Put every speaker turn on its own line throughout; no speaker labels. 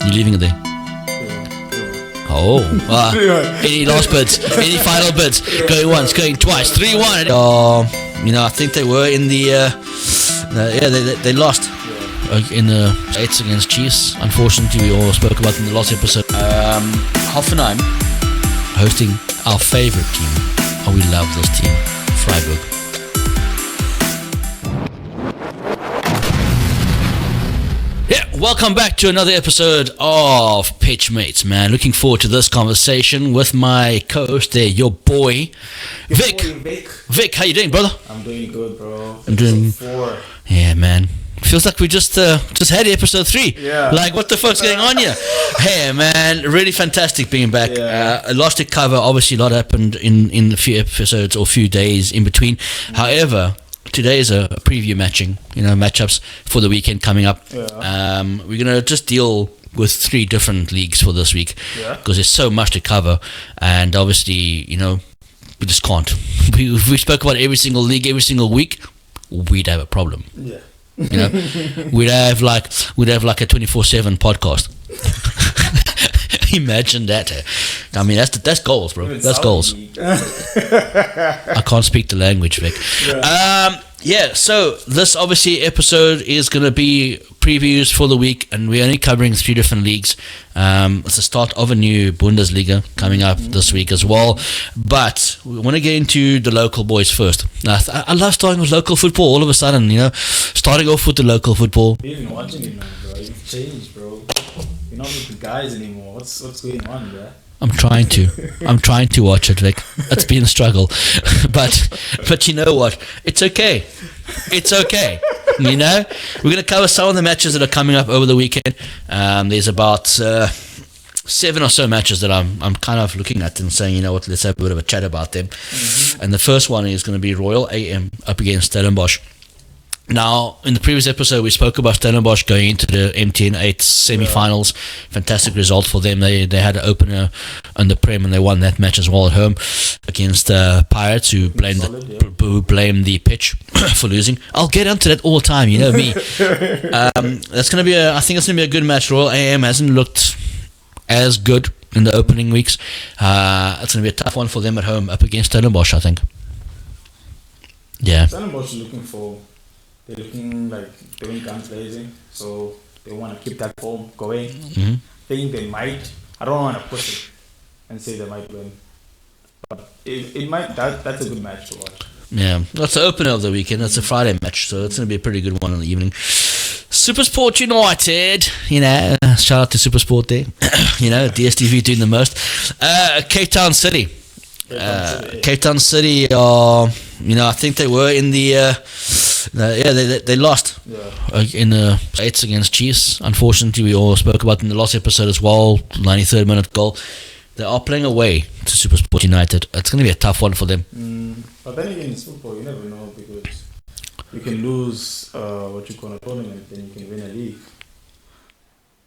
You leaving it there? Oh, any last bids? Any final bids? Going once, going twice, 3-1. I think they were in the. They lost in the 8s against Chiefs. Unfortunately, we all spoke about in the last episode. Hoffenheim hosting our favorite team. Oh, we love this team, Freiburg. Yeah, welcome back to another episode of Pitch Mates, man. Looking forward to this conversation with my co-host there, your boy, Vic. Vic, how you doing, brother?
I'm doing good, bro.
I'm doing
4.
Yeah, man. Feels like we just had episode 3.
Yeah.
Like, what the fuck's going on here? Hey, man, really fantastic being back.
Yeah.
A lot to cover. Obviously, a lot happened in a few episodes or few days in between. However, today is a preview matchups for the weekend coming up.
Yeah.
We're gonna just deal with 3 different leagues for this week because there's so much to cover, and obviously, we just can't. If we spoke about every single league every single week, we'd have a problem.
Yeah.
We'd have like a 24/7 podcast. Imagine that. I mean, that's goals, bro. That's goals. I can't speak the language, Vic. Yeah. So this obviously episode is going to be previews for the week, and we're only covering 3 different leagues. It's the start of a new Bundesliga coming up this week as well. But we want to get into the local boys first. Now, I love starting with local football. All of a sudden, starting off with the local football.
You're even watching it now, bro. You've changed, bro. You're not with the guys anymore. What's going on, bro?
I'm trying to watch it, Vic. It's been a struggle, but you know what? It's okay. We're gonna cover some of the matches that are coming up over the weekend. There's about 7 or so matches that I'm kind of looking at and saying, you know what? Let's have a bit of a chat about them. Mm-hmm. And the first one is going to be Royal AM up against Stellenbosch. Now, in the previous episode, we spoke about Stellenbosch going into the MTN 8 semi-finals. Fantastic result for them. They had an opener on the Prem, and they won that match as well at home against Pirates, who blamed the pitch for losing. I'll get onto that all the time, you know me. That's going to be I think it's going to be a good match. Royal AM hasn't looked as good in the opening weeks. It's going to be a tough one for them at home up against Stellenbosch, I think. Yeah.
Stellenbosch they're looking like they're in guns blazing, so they want to keep that form going.
Mm-hmm.
Think they might. I don't want to push it and say they might win, but it might. That's a good match to watch.
Yeah, that's the opener of the weekend. That's a Friday match, so it's going to be a pretty good one in the evening. Supersport United, shout out to Supersport there. DSTV doing the most. Cape Town City. Cape Town City are, I think they were in the. They lost in the 8s against Chiefs. Unfortunately, we all spoke about in the last episode as well. 93rd minute goal. They are playing away to Supersport United. It's going to be a tough one for them.
But then again, it's football. You never know, because you can lose a tournament, then you can win a league.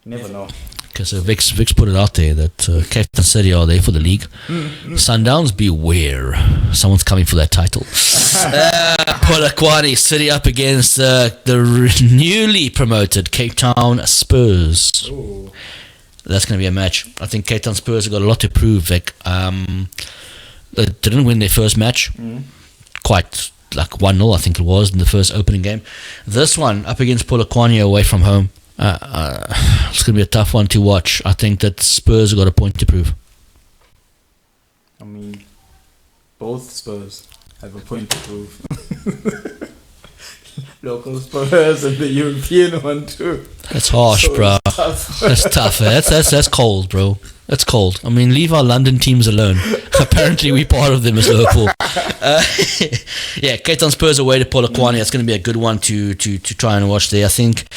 You never know.
Because Vic's put it out there that Cape Town City are there for the league. Sundowns, beware. Someone's coming for that title. Polokwane City up against the newly promoted Cape Town Spurs.
Ooh.
That's going to be a match. I think Cape Town Spurs have got a lot to prove, Vic. They didn't win their first match. Quite like 1-0, I think it was, in the first opening game. This one up against Polokwane away from home. It's going to be a tough one to watch. I think that Spurs have got a point to prove.
I mean, both Spurs have a point to prove. Local Spurs and the European one too.
That's harsh, so bro. That's tough. That's cold, bro. That's cold. I mean, leave our London teams alone. Apparently, we're part of them as Liverpool. Cape Town Spurs away to Polokwane. It's going to be a good one to try and watch there. I think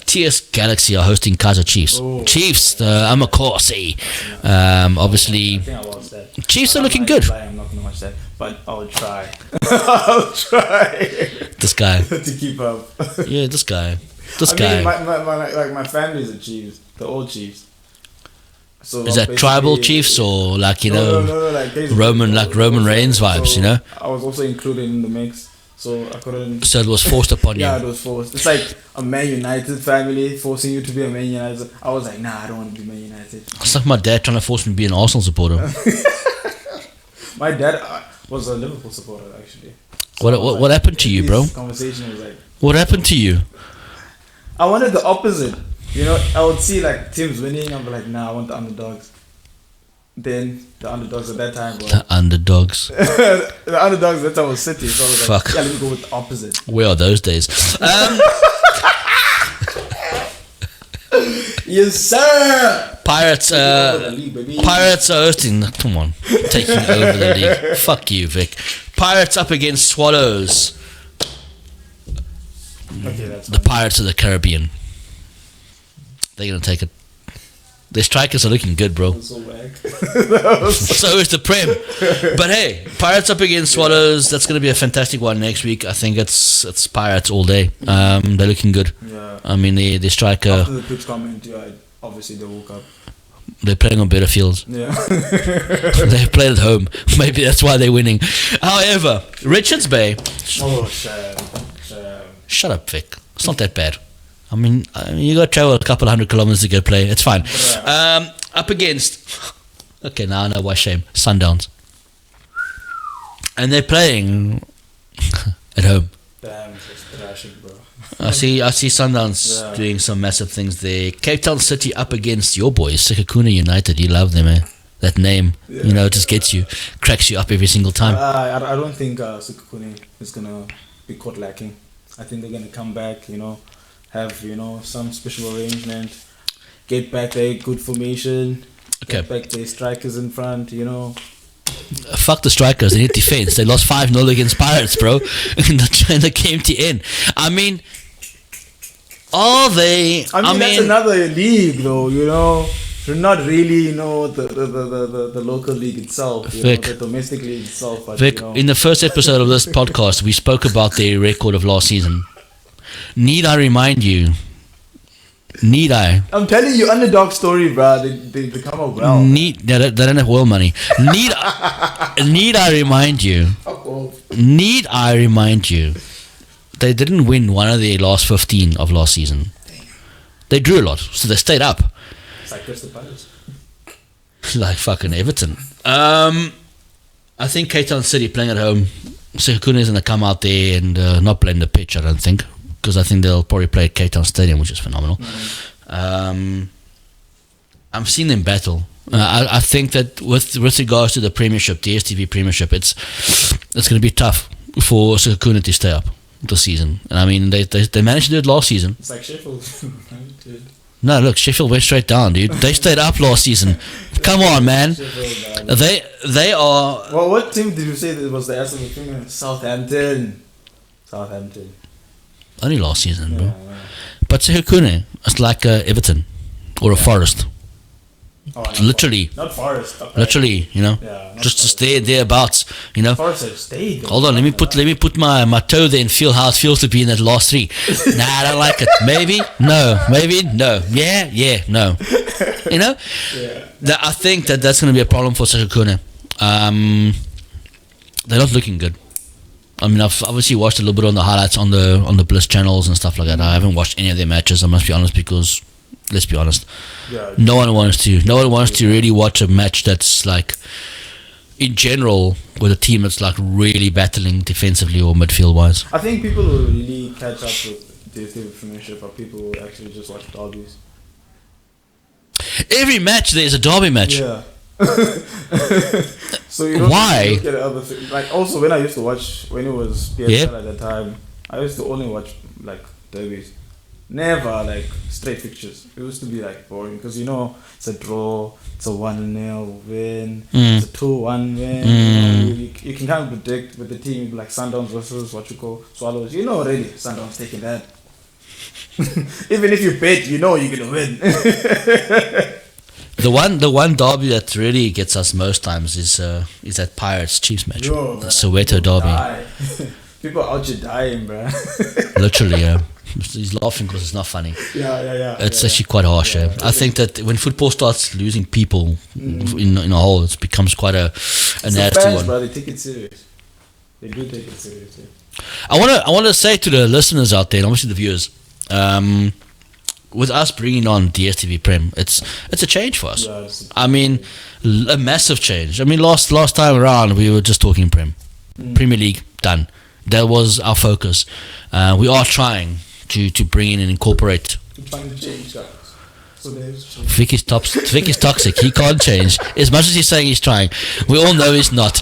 TS Galaxy are hosting Kaizer Chiefs.
Oh.
Chiefs, Amakosi. Obviously,
I think I watched that.
Chiefs are looking good.
I'm not going to watch that, but I'll try. I'll try.
This guy.
To keep up.
Yeah, this guy.
My family's a Chiefs. The old Chiefs. So
is that tribal chiefs or like
no, like
Roman Reigns vibes?
So I was also included in the mix. so I couldn't.
So it was forced upon you.
Yeah, it was forced. It's like a Man United family forcing you to be a Man United. I was like, nah, I don't want to be Man United.
It's like my dad trying to force me to be an Arsenal supporter.
My dad was a Liverpool supporter, actually. So
What happened to you, bro?
This conversation was like,
What happened to you?
I wanted the opposite. You know, I would see like teams winning. I'm like, nah, I want the underdogs. Then the underdogs at that time were
The underdogs.
the underdogs at that time was City. So I was
Fuck.
like, yeah, let me go with the opposite.
Where are those days?
Yes, sir.
Pirates.
Over the league, baby.
Pirates are hosting. Come on, taking over the league. Fuck you, Vic. Pirates up against Swallows.
Okay, that's
The Pirates of the Caribbean. They're gonna take it. Their strikers are looking good, bro.
so whack.
So is the Prem. But hey, Pirates up against Swallows. That's going to be a fantastic one next week. I think it's Pirates all day. They're looking good.
Yeah.
I mean, the striker.
After the pitch comment, yeah, obviously they woke up.
They're playing on better fields.
Yeah.
They played at home. Maybe that's why they're winning. However, Richards Bay.
Oh, shame.
Shut up, Vic. It's not that bad. I mean, you got to travel a couple hundred kilometers to go play. It's fine. Up against. Okay, now I know why shame. Sundowns. And they're playing at home.
Damn, it's thrashing, bro.
I see Sundowns doing some massive things there. Cape Town City up against your boys, Sekhukhune United. You love them, eh? That name, it just gets you, cracks you up every single time.
I don't think Sekhukhune is going to be caught lacking. I think they're going to come back, have, some special arrangement, get back their good formation, get back their strikers in front,
Fuck the strikers, they need defense. They lost 5-0 against Pirates, bro, in the game to end. I mean, are they...
I mean, that's another league, though, They're not really, the local league itself,
Vic,
the domestic league itself. But,
Vic, in the first episode of this podcast, we spoke about their record of last season. Need I remind you? Need I?
I'm telling you, underdog story, bro. They come out well.
They don't have oil money. Need I remind you? Need I remind you? They didn't win one of their last 15 of last season. They drew a lot, so they stayed up.
It's like Crystal Palace.
Like fucking Everton. I think Cape Town City playing at home. Sekhukhune is going to come out there and not play in the pitch, I don't think. Because I think they'll probably play at Cape Town Stadium, which is phenomenal. I'm seeing them battle. I think that with regards to the Premiership, DSTV Premiership, it's going to be tough for Sekhukhune to stay up this season. And I mean, they managed to do it last season.
It's like Sheffield.
No, look, Sheffield went straight down, dude. They stayed up last season. Come on, man. They are...
Well, what team did you say that was the Arsenal team? Southampton.
Only last season, bro.
Yeah.
But Sekhukhune, it's like Everton or a Forest.
Oh,
literally.
Not Forest. Okay.
Literally,
Yeah,
just thereabouts,
Forest have stayed.
Hold on, let me put my toe there and feel how it feels to be in that last three. Nah, I don't like it. Maybe, no. Maybe, no. Yeah, no. I think that's going to be a problem for Sekhukhune. They're not looking good. I mean, I've obviously watched a little bit on the highlights on the Bliss channels and stuff like that. I haven't watched any of their matches, I must be honest, because let's be honest, no one wants to really watch a match that's like, in general, with a team that's like really battling defensively or midfield wise.
I think people will really catch up with DSTV Premiership, or people will actually just watch derbies.
Every match there's a derby match.
Yeah. So you don't
why?
Look at other things. Like also when it was PSL at the time, I used to only watch like derbies. Never like straight fixtures. It used to be like boring because it's a draw, it's a 1-0 win, it's a 2-1 win. You can kind of predict with the team like Sundowns versus Swallows. Already Sundowns taking that. Even if you bet, you're gonna win.
The one derby that really gets us most times is that Pirates Chiefs match, the Soweto derby.
People out here dying, bro.
Literally, yeah. He's laughing because it's not funny.
Yeah.
It's actually quite harsh. I think that when football starts losing people in a whole, it becomes quite a nasty
fans,
one.
Bro, they take it serious. They do take it seriously.
I want to say to the listeners out there, and obviously the viewers, with us bringing on DSTV Prem, it's a change for us.
Yeah,
I mean, a massive change. I mean, last time around we were just talking Prem, Premier League done. That was our focus. We are trying to bring in and incorporate.
We're trying to change that. So
Vic is toxic. He can't change. As much as he's saying he's trying, we all know he's not.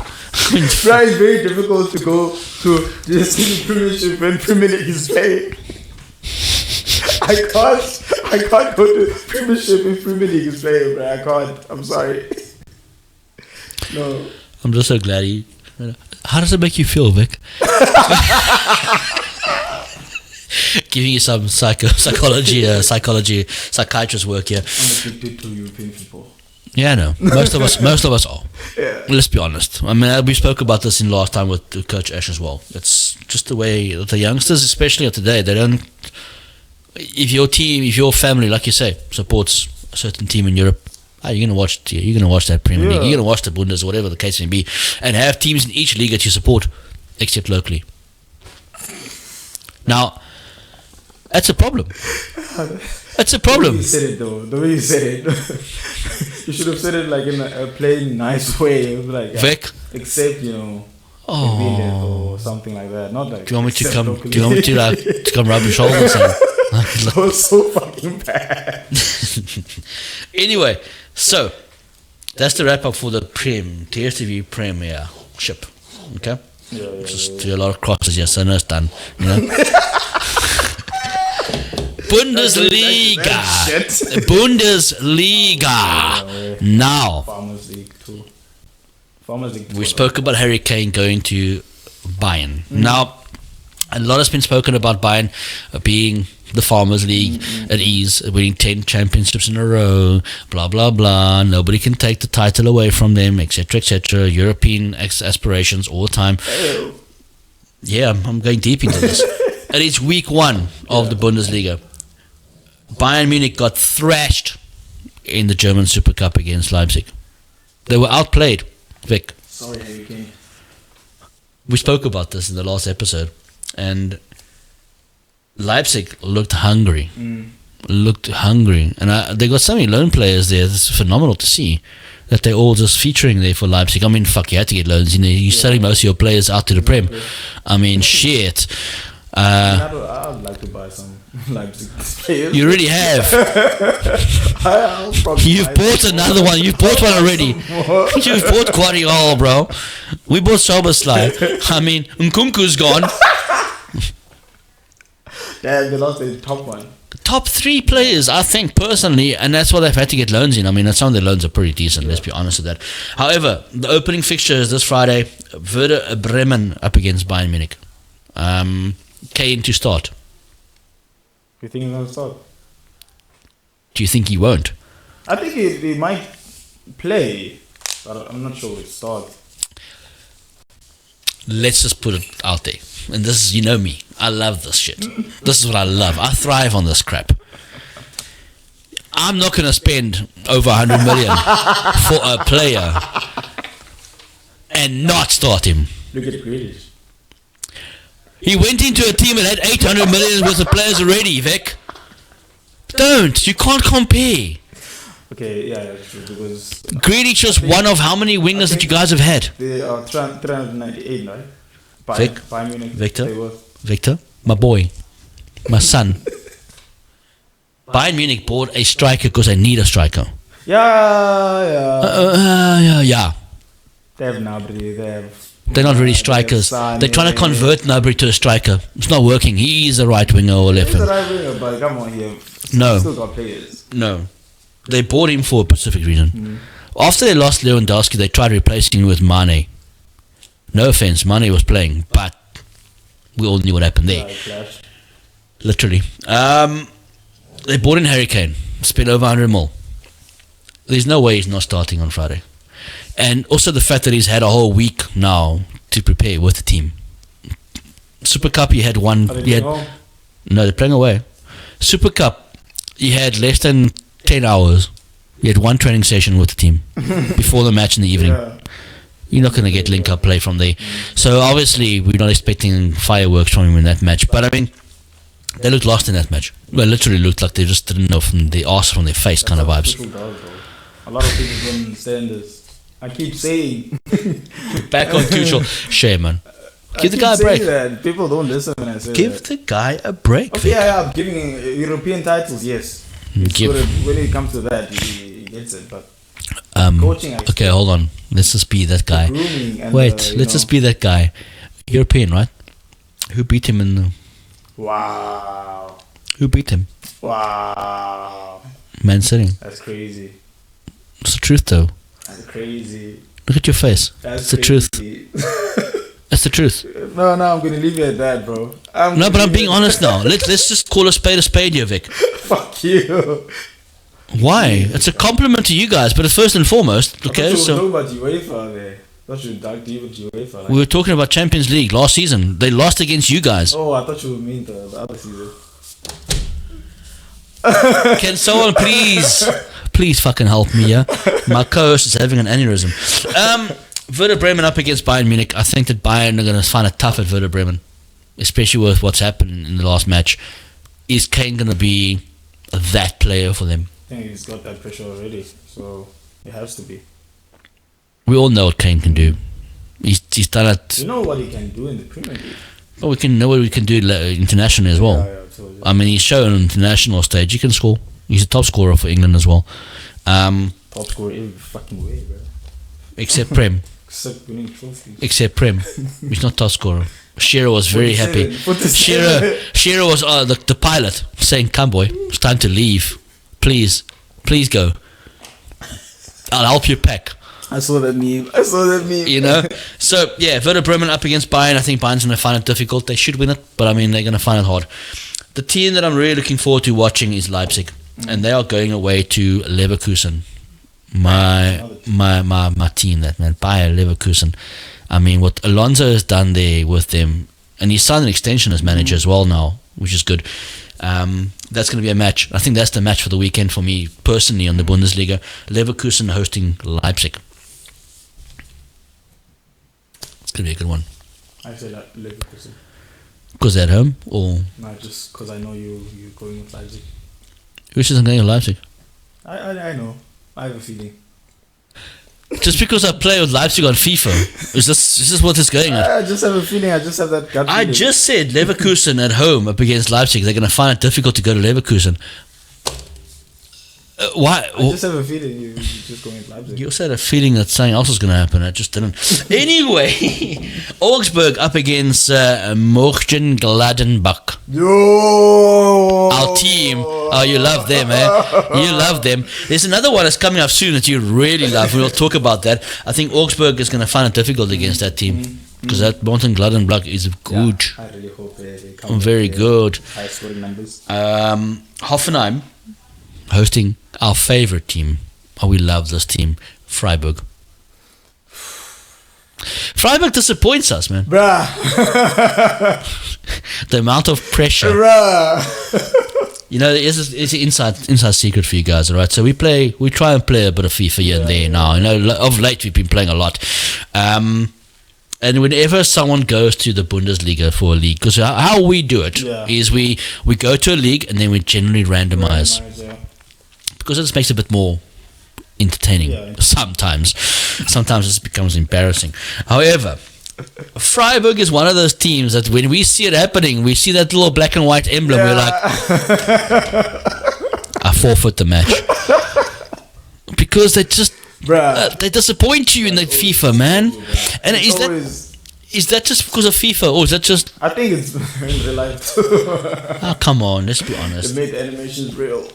It's very difficult to go to the Premiership when Premier League is playing. I can't go to Premiership if Premier League is playing, bro. I can't. I'm sorry. No.
I'm just so glad he. How does it make you feel, Vic? Giving you some psychiatrist work here.
I'm addicted to European football.
Yeah, I know. Most of us are.
Yeah.
Let's be honest. I mean, we spoke about this in last time with Coach Ash as well. It's just the way the youngsters, especially of today, they don't. If your family, like you say, supports a certain team in Europe, you're gonna watch that Premier League. You're gonna watch the Bundesliga, whatever the case may be, and have teams in each league that you support, except locally. Now, that's a problem. That's a problem.
The way you said it, though. The way you said it. You should have said it like in a plain, nice way. It was like,
Vic.
Except, or something like that. Not like.
Do you want me to come? Do you want me to come rub your shoulders?
That was so fucking bad.
Anyway, so that's the wrap up for the DSTV Premiership. Okay.
Yeah.
Just do a lot of crosses. Yes, I know it's done. Bundesliga. Bundesliga. Now.
Farmers League 2.
We spoke about Harry Kane going to Bayern. Now, a lot has been spoken about Bayern being the Farmers League at ease, winning 10 championships in a row, blah, blah, blah. Nobody can take the title away from them, etc., etc. European aspirations all the time. Yeah, I'm going deep into this. And it's week 1 of the Bundesliga. Bayern Munich got thrashed in the German Super Cup against Leipzig. They were outplayed, Vic.
Sorry, Harry Kane.
We spoke about this in the last episode, and Leipzig looked hungry. And they got so many lone players there. It's phenomenal to see that they're all just featuring there for Leipzig. I mean, fuck, you had to get loans. You're selling most of your players out to the Prem. I mean, shit.
I'd like to buy some Leipzig players.
You already have. You've bought another one. You've bought one already. You've bought Guardiola, bro. We bought Soberslai. I mean, Nkunku's gone.
Damn, they lost the top one.
The top 3 players, I think, personally, and that's why they've had to get loans in. I mean, some of their loans are pretty decent, let's be honest with that. However, the opening fixture is this Friday. Werder Bremen up against Bayern Munich. Kane to start.
You think he's going to start?
Do you think he won't?
I think he might play, but I'm not sure he'll start.
Let's just put it out there. And this is, me, I love this shit. This is what I love. I thrive on this crap. I'm not going to spend over 100 million for a player and not start him.
Look at Grealish.
He went into a team that had 800 million worth of players already, Vic. You can't compare.
Okay, yeah, true, because
Grealish was one of how many wingers that you guys have had?
They are 398, right?
Vic, Victor, my boy, my son. Bayern Munich bought a striker because they need a striker.
Yeah. They have Gnabry,
They're not really strikers. They're trying to convert Gnabry to a striker. It's not working. He's a right winger or left
winger.
winger.
He's a right winger, but come on here.
No.
Still got players.
No. They bought him for a specific reason. After they lost Lewandowski, they tried replacing him with Mane. No offense, Mane was playing, but we all knew what happened there. Literally. They bought in Harry Kane. Spent over 100 mil. There's no way he's not starting on Friday. And also the fact that he's had a whole week now to prepare with the team. Super Cup, he had one.
Are they home?
No, they're playing away. Super Cup, he had less than 10 hours. He had one training session with the team before the match in the evening.
Yeah.
You're not going to get link-up play from there. So obviously, we're not expecting fireworks from him in that match. But I mean, they looked lost in that match. Well, literally looked like they just didn't know from the arse from their face kind of vibes.
A lot of people don't understand this. I keep saying.
Back on Tuchel. Shame, man. Give the guy a break.
That. People don't listen when I say
Give
that.
the guy a break.
Okay, yeah, giving European titles, yes. When it comes to that, he gets it. But coaching,
okay, hold on. Let's just be that guy. Wait, let's just be that guy. European, right? Who beat him in the...
Wow.
Who beat him?
Wow.
Man City.
That's crazy.
It's the truth, though.
That's crazy.
Look at your face.
That's
the truth. That's the truth.
No, I'm going to leave it at that, bro.
But I'm being honest now. Let's just call a spade here, Vic.
Fuck you.
Why? It's a compliment to you guys, but it's first and foremost. Okay,
so we were talking about UEFA there. I thought you were dark deep with UEFA. Like.
We were talking about Champions League last season. They lost against you guys.
Oh, I thought you would mean the other season.
Can someone please fucking help me, yeah? My co-host is having an aneurysm. Werder Bremen up against Bayern Munich. I think that Bayern are going to find it tough at Werder Bremen, especially with what's happened in the last match. Is Kane going to be that player for them?
I think he's got that pressure already, so it has to be.
We all know what Kane can do. He's done it.
You know what he can do in the Premier League.
Oh, we can know what we can do internationally as well.
Yeah, absolutely.
I mean, he's shown on the international stage he can score. He's a top scorer for England as well.
Top scorer every fucking way, bro.
Except Prem.
Except winning trophies.
Except Prem. He's not top scorer. Shearer was very happy. Shearer was the pilot saying, "Come, boy, it's time to leave. Please go. I'll help you pack."
I saw that meme.
You know? So, yeah, Werder Bremen up against Bayern. I think Bayern's going to find it difficult. They should win it, but I mean, they're going to find it hard. The team that I'm really looking forward to watching is Leipzig. And they are going away to Leverkusen. My team, that man. Bayer Leverkusen. I mean, what Alonso has done there with them, and he's signed an extension as manager as well now, which is good. That's going to be a match. I think that's the match for the weekend for me personally on the Bundesliga. Leverkusen hosting Leipzig. It's going to be a good one.
I say that Leverkusen.
Because they're at home? Or?
No, just because I know you're going with Leipzig.
Which isn't going to Leipzig?
I know. I have a feeling.
Just because I play with Leipzig on FIFA, is this what it's going at?
I just have a feeling. I just have that gut feeling.
I just said Leverkusen at home up against Leipzig. They're going to find it difficult to go to Leverkusen. Why?
I just have a feeling you're just going with Leipzig.
You also had a feeling that something else was going to happen. I just didn't. Anyway, Augsburg up against Mönchengladbach.
Yo!
Our team. Oh, you love them, eh? You love them. There's another one that's coming up soon that you really love. We'll talk about that. I think Augsburg is going to find it difficult against that team. Because that Mönchengladbach is good.
Yeah, I really hope they come
very good.
High scoring numbers.
Hoffenheim hosting our favorite team. Oh, we love this team. Freiburg. Freiburg disappoints us, man.
Bruh.
The amount of pressure.
Bruh.
You know, it's an inside secret for you guys, all right? So we try and play a bit of FIFA here and there now. You know, of late we've been playing a lot. And whenever someone goes to the Bundesliga for a league, because how we do it is we go to a league and then we generally randomize. Because it just makes it a bit more entertaining sometimes. Sometimes it becomes embarrassing. However, Freiburg is one of those teams that when we see it happening, we see that little black and white emblem, we're like, I forfeit the match. Because they just they disappoint you in the FIFA, man. And is that just because of FIFA, or is that just...
I think it's in real life too.
Oh, come on, let's be honest.
They made the animations real.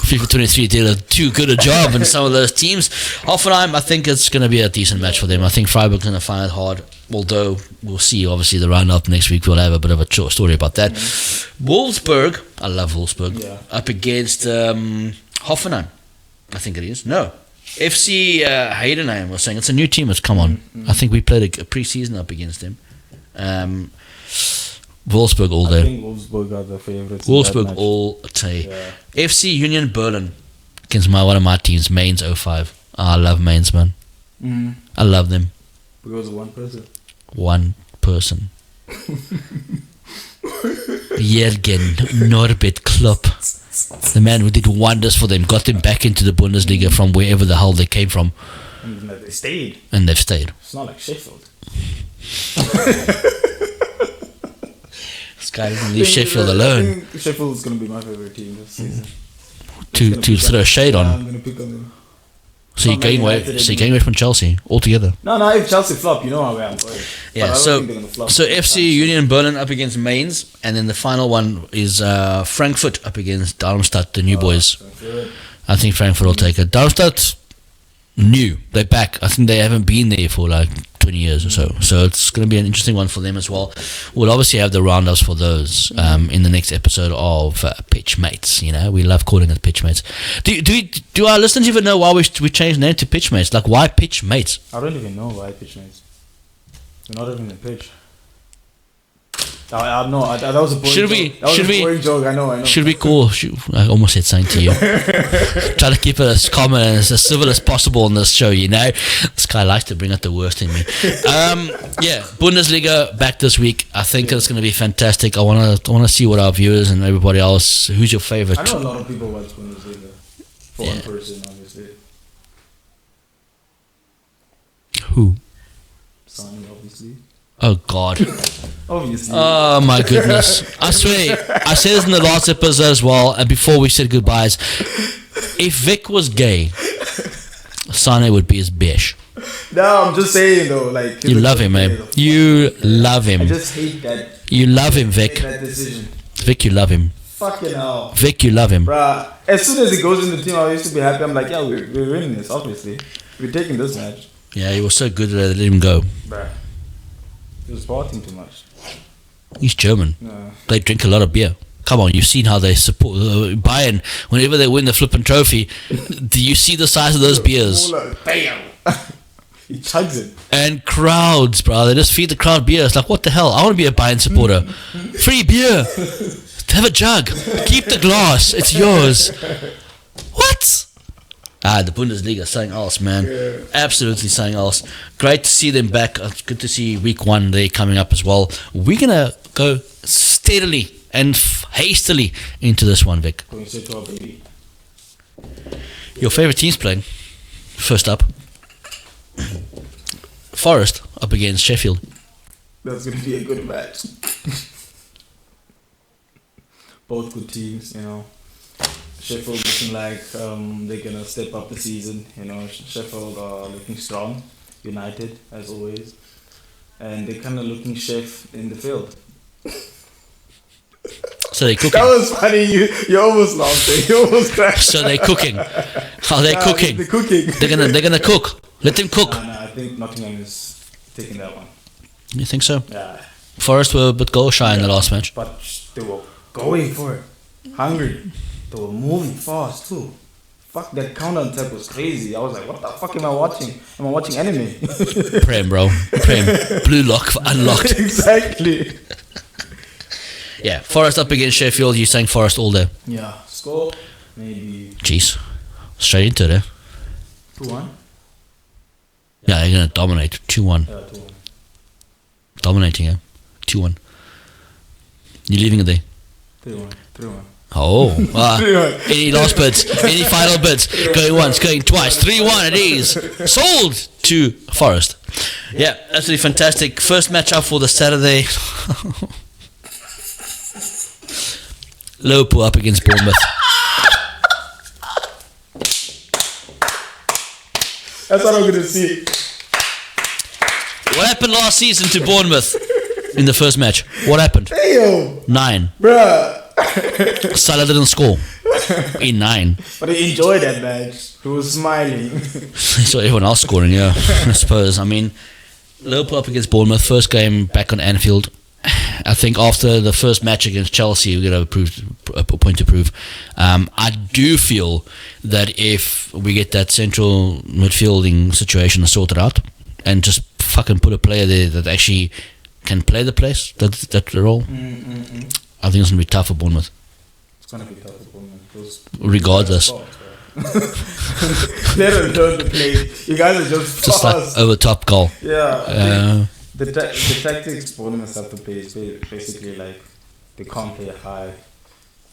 FIFA 23 did too good a job in some of those teams. Hoffenheim, I think it's going to be a decent match for them. I think Freiburg's going to find it hard, although we'll see. Obviously, the round-up next week, we'll have a bit of a story about that. Wolfsburg, I love Wolfsburg, up against Hoffenheim, I think it is. No, FC Heidenheim was saying it's a new team that's come on. I think we played a pre-season up against them. Wolfsburg all day.
I think Wolfsburg are the favourites.
Wolfsburg all day. FC Union Berlin against one of my teams, Mainz 05. I love Mainz, man. I love them.
Because of one person.
One person. Jürgen Norbert Klopp. The man who did wonders for them, got them back into the Bundesliga from wherever the hell they came from.
And they stayed.
And they've stayed.
It's not like Sheffield.
This guy doesn't leave Sheffield alone.
I think Sheffield's going to be my favorite team this season.
To throw shade on.
I'm going to pick on them.
So you're going away from Chelsea altogether.
No, if Chelsea flop, you know how I'm going.
Yeah, so FC Union Berlin up against Mainz, and then the final one is Frankfurt up against Darmstadt, the new boys.
Frankfurt.
I think Frankfurt will take it. Darmstadt, new. They're back. I think they haven't been there for like 20 years or so. So it's going to be an interesting one for them as well. We'll obviously have the roundups for those in the next episode of Pitch Mates. You know, we love calling it Pitch Mates. Do our listeners even know why we changed the name to Pitch Mates? Like, why Pitch Mates?
I don't even know why Pitch Mates. We're not even in pitch. I know. That was a boring joke. That was a boring joke. I know.
Should we call... I almost said something to you. Try to keep it as common and as civil as possible on this show, you know. This guy likes to bring out the worst in me. Yeah, Bundesliga back this week. I think it's going to be fantastic. I want to see what our viewers and everybody else... Who's your favorite?
I know a lot of people watch Bundesliga. For one person, obviously.
Who?
Zweni, obviously.
Oh, God.
Obviously.
Oh, my goodness. I swear, I said this in the last episode as well, and before we said goodbyes. If Vic was gay, Sane would be his bish.
No, I'm just saying, though. Like,
you love him, man. You love him.
I just hate that.
You love him, Vic.
That decision.
Vic, you love him.
Fucking hell.
Vic, you love him.
Bruh, as soon as he goes in the team, I used to be happy. I'm like, yeah, we're winning this, obviously. We're taking this match.
Yeah, he was so good that they let him go.
Bruh. He was partying too much.
He's German.
No.
They drink a lot of beer. Come on, you've seen how they support Bayern. Whenever they win the flipping trophy, do you see the size of those beers?
Bam! He chugs it.
And crowds, bro. They just feed the crowd beer. It's like, what the hell? I want to be a Bayern supporter. Free beer. Have a jug. Keep the glass. It's yours. What? The Bundesliga, something else, man.
Yeah.
Absolutely something else. Great to see them back. It's good to see week 1 there coming up as well. We're going to go steadily and hastily into this one, Vic.
Going straight to our baby.
Your favourite team's playing. First up. Forest up against Sheffield.
That's going to be a good match. Both good teams, you know. Sheffield looking like they're going to step up the season. You know, Sheffield are looking strong, united as always. And they're kind of looking chef in the field.
So they're cooking.
That was funny. You almost laughed there. You almost crashed.
So they're cooking. Are they cooking?
They're cooking.
They're gonna cook. Let them cook.
No, I think Nottingham is taking that one.
You think so?
Yeah.
Forest were a bit goal shy in the last match.
But they were going for it. Hungry. They were moving fast too. Fuck, that counter attack was crazy. I was like, what the fuck am I watching? Am I watching anime?
Prem, bro. Prem. Blue lock unlocked.
Exactly.
Yeah, Forest up against Sheffield. You saying Forest all day?
Yeah. Score? Maybe
Jeez. Straight into it, eh?
2-1?
Yeah, they're going to dominate. 2-1.
Yeah, 2-1.
Dominating, eh? 2-1. You leaving it there?
3-1. 3-1.
Oh, any last bids? Any final bids? Going once, going twice. 3-1 it is. Sold to Forest. Yeah, absolutely fantastic. First match up for the Saturday. Liverpool up against Bournemouth.
That's what I'm going to see.
What happened last season to Bournemouth in the first match? What happened?
Damn.
9.
Bruh.
Salah didn't score in 9.
But he enjoyed that match. He was smiling.
He saw everyone else scoring, yeah, I suppose. I mean, Liverpool up against Bournemouth, first game back on Anfield. I think after the first match against Chelsea, we're going to a point to prove. I do feel that if we get that central midfielding situation sorted out and just fucking put a player there that actually can play the place, that role, I think it's going to be tough for Bournemouth.
It's going to be tough for Bournemouth.
Regardless.
They don't learn to play. You guys are just
Just
fast.
like over top goal.
Yeah. The tactics Bournemouth have to play is basically like they can't play a high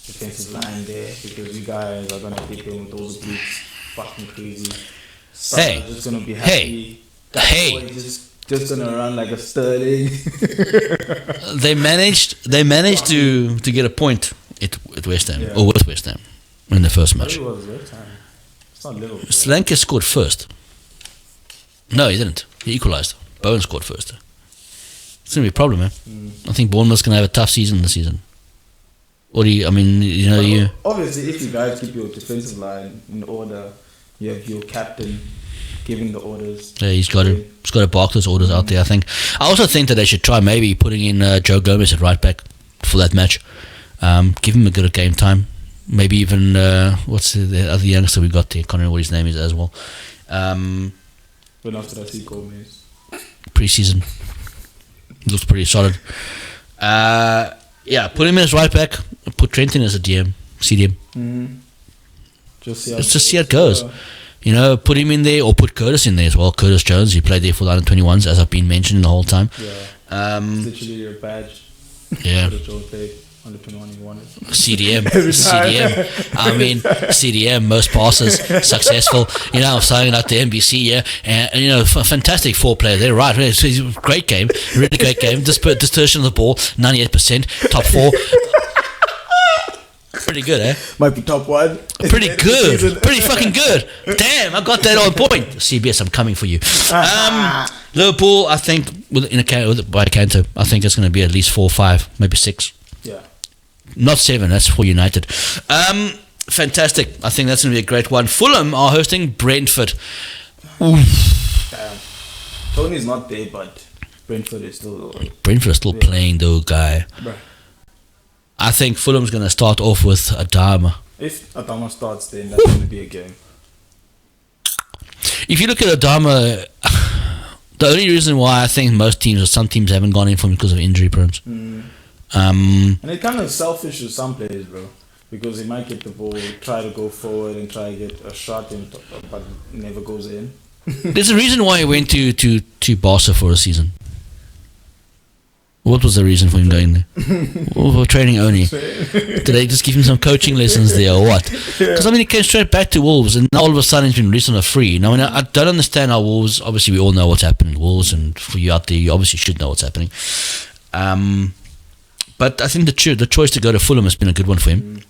defensive line there because you guys are gonna keep them with those beats fucking crazy.
Hey.
Just gonna be happy.
Hey.
Just gonna run like a Sterling.
They managed to get a point at West Ham or with West Ham in the first match.
It was West Ham. It's not Liverpool.
Sri Lanka scored first. No, he didn't. He equalised. Bowen scored first. It's gonna be a problem, man. I think Bournemouth's gonna have a tough season this season. Or do you? I mean, you.
Obviously, if you guys keep your defensive line in order, you have your captain giving the orders.
Yeah, he's got to bark those orders out there. I also think that they should try maybe putting in Joe Gomez at right back for that match. Give him a good game time. Maybe even what's the other youngster we got there? Can't remember what his name is as well.
When after I see Gomez,
pre-season looks pretty solid. Yeah, put him in as right back. Put Trent in as a CDM.
Just
see how it goes. Put him in there or put Curtis in there as well. Curtis Jones, he played there for the under-21s, as I've been mentioning the whole time.
Yeah. Literally your badge.
Yeah.
Curtis Jones played under-21 he wanted.
CDM. I mean, CDM, most passes, successful. I'm signing out to NBC, yeah. And fantastic four-player there, right? It's a great game, really great game. Dispersion of the ball, 98%, top four. Pretty good, eh?
Might be top one.
Pretty good. Pretty fucking good. Damn, I got that on point. CBS, I'm coming for you. Liverpool, I think, by Canto, I think it's going to be at least 4 or 5, maybe 6.
Yeah.
Not 7, that's for United. Fantastic. I think that's going to be a great one. Fulham are hosting Brentford. Oof.
Damn. Tony's not there, but Brentford is still...
Brentford is still playing, though, guy.
Bruh.
I think Fulham's going to start off with Adama.
If Adama starts, then that's going to be a game.
If you look at Adama, the only reason why I think most teams or some teams haven't gone in for him because of injury problems.
And it's kind of selfish to some players, bro. Because he might get the ball, try to go forward and try to get a shot in, but never goes in.
There's a reason why he went to Barca for a season. What was the reason for him going there? For training only. Did they just give him some coaching lessons there or what? Because he came straight back to Wolves and now all of a sudden he's been released on a free. Now, I don't understand how Wolves, obviously we all know what's happening at Wolves, and for you out there, you obviously should know what's happening. But I think the choice to go to Fulham has been a good one for him.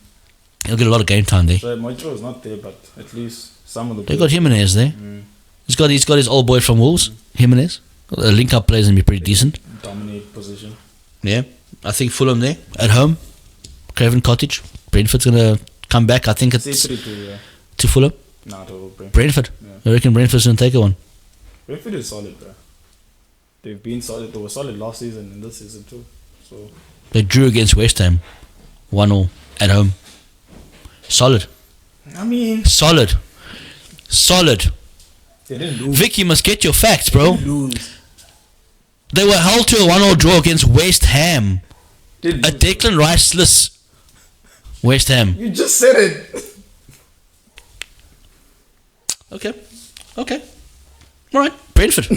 He'll get a lot of game time there.
So Mojo is not there, but at least some of the...
They got Jimenez there. He's got his old boy from Wolves, Jimenez. The link-up plays going to be pretty decent.
Dominate position.
Yeah, I think Fulham there at home, Craven Cottage. Brentford's gonna come back. I think it's to Fulham.
Nah, to
Brentford.
Yeah.
I reckon Brentford's gonna take one.
Brentford is solid, bro. They've been solid. They were solid last season and this season too. So
they drew against West Ham, 1-0 at home. Solid.
I mean,
solid.
They didn't lose.
Vic, you must get your facts, bro.
They didn't lose.
They were held to a 1-0 draw against West Ham.
Didn't
A
lose.
Declan Rice-less West Ham.
You just said it.
Okay. All right. Brentford.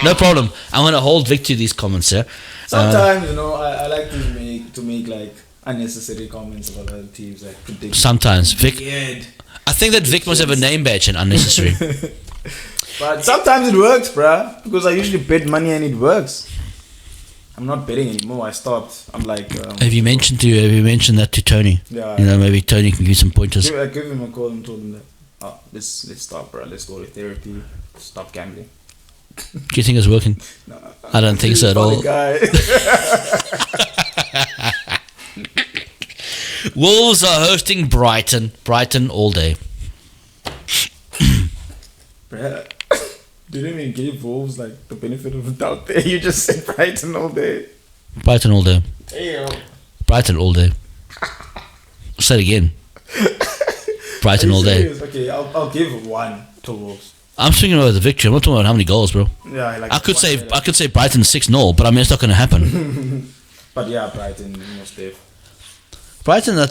No problem. I'm going to hold Vic to these comments here.
Sometimes, I like to make like unnecessary comments about other teams, like predict.
Sometimes. Vic.
Weird.
I think that Vic must have a name badge and unnecessary.
But sometimes it works, bruh. Because I usually bet money and it works. I'm not betting anymore. I stopped. I'm like.
Have you mentioned that to Tony?
Yeah.
Maybe Tony can give you some pointers.
I gave him a call and told him that. Let's stop, bruh. Let's go to therapy. Stop gambling.
Do you think it's working?
No,
I don't think so at all.
Guy.
Wolves are hosting Brighton. Brighton all day.
Bruh. Didn't even give Wolves like the benefit of the doubt there. You just said Brighton all day.
Brighton all day.
Damn.
Brighton all day. Say it again. Brighton all day.
Okay, I'll give 1 to Wolves.
I'm speaking about the victory. I'm not talking about how many goals, bro.
Yeah, like
I could say Brighton 6-0, but I mean it's not going to happen.
But yeah, Brighton most safe.
Brighton,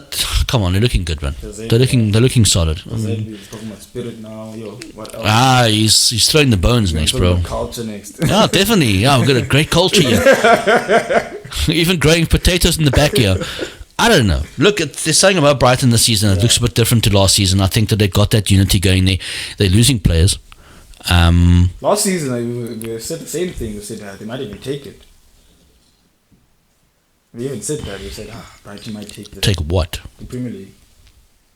come on, they're looking good, man.
Zweni,
They're looking solid.
Zweni is talking about spirit now. Yo, what else?
He's throwing the bones next,
Talking
bro.
about culture next.
Yeah, definitely. Yeah, we've got a great culture here. Even growing potatoes in the back here. I don't know. Look, there's something about Brighton this season. It looks a bit different to last season. I think that they got that unity going there. They're losing players.
Last season, we said the same thing. We said they might even take it. We even said that. We said, Brighton might take this.
Take what?
The Premier League.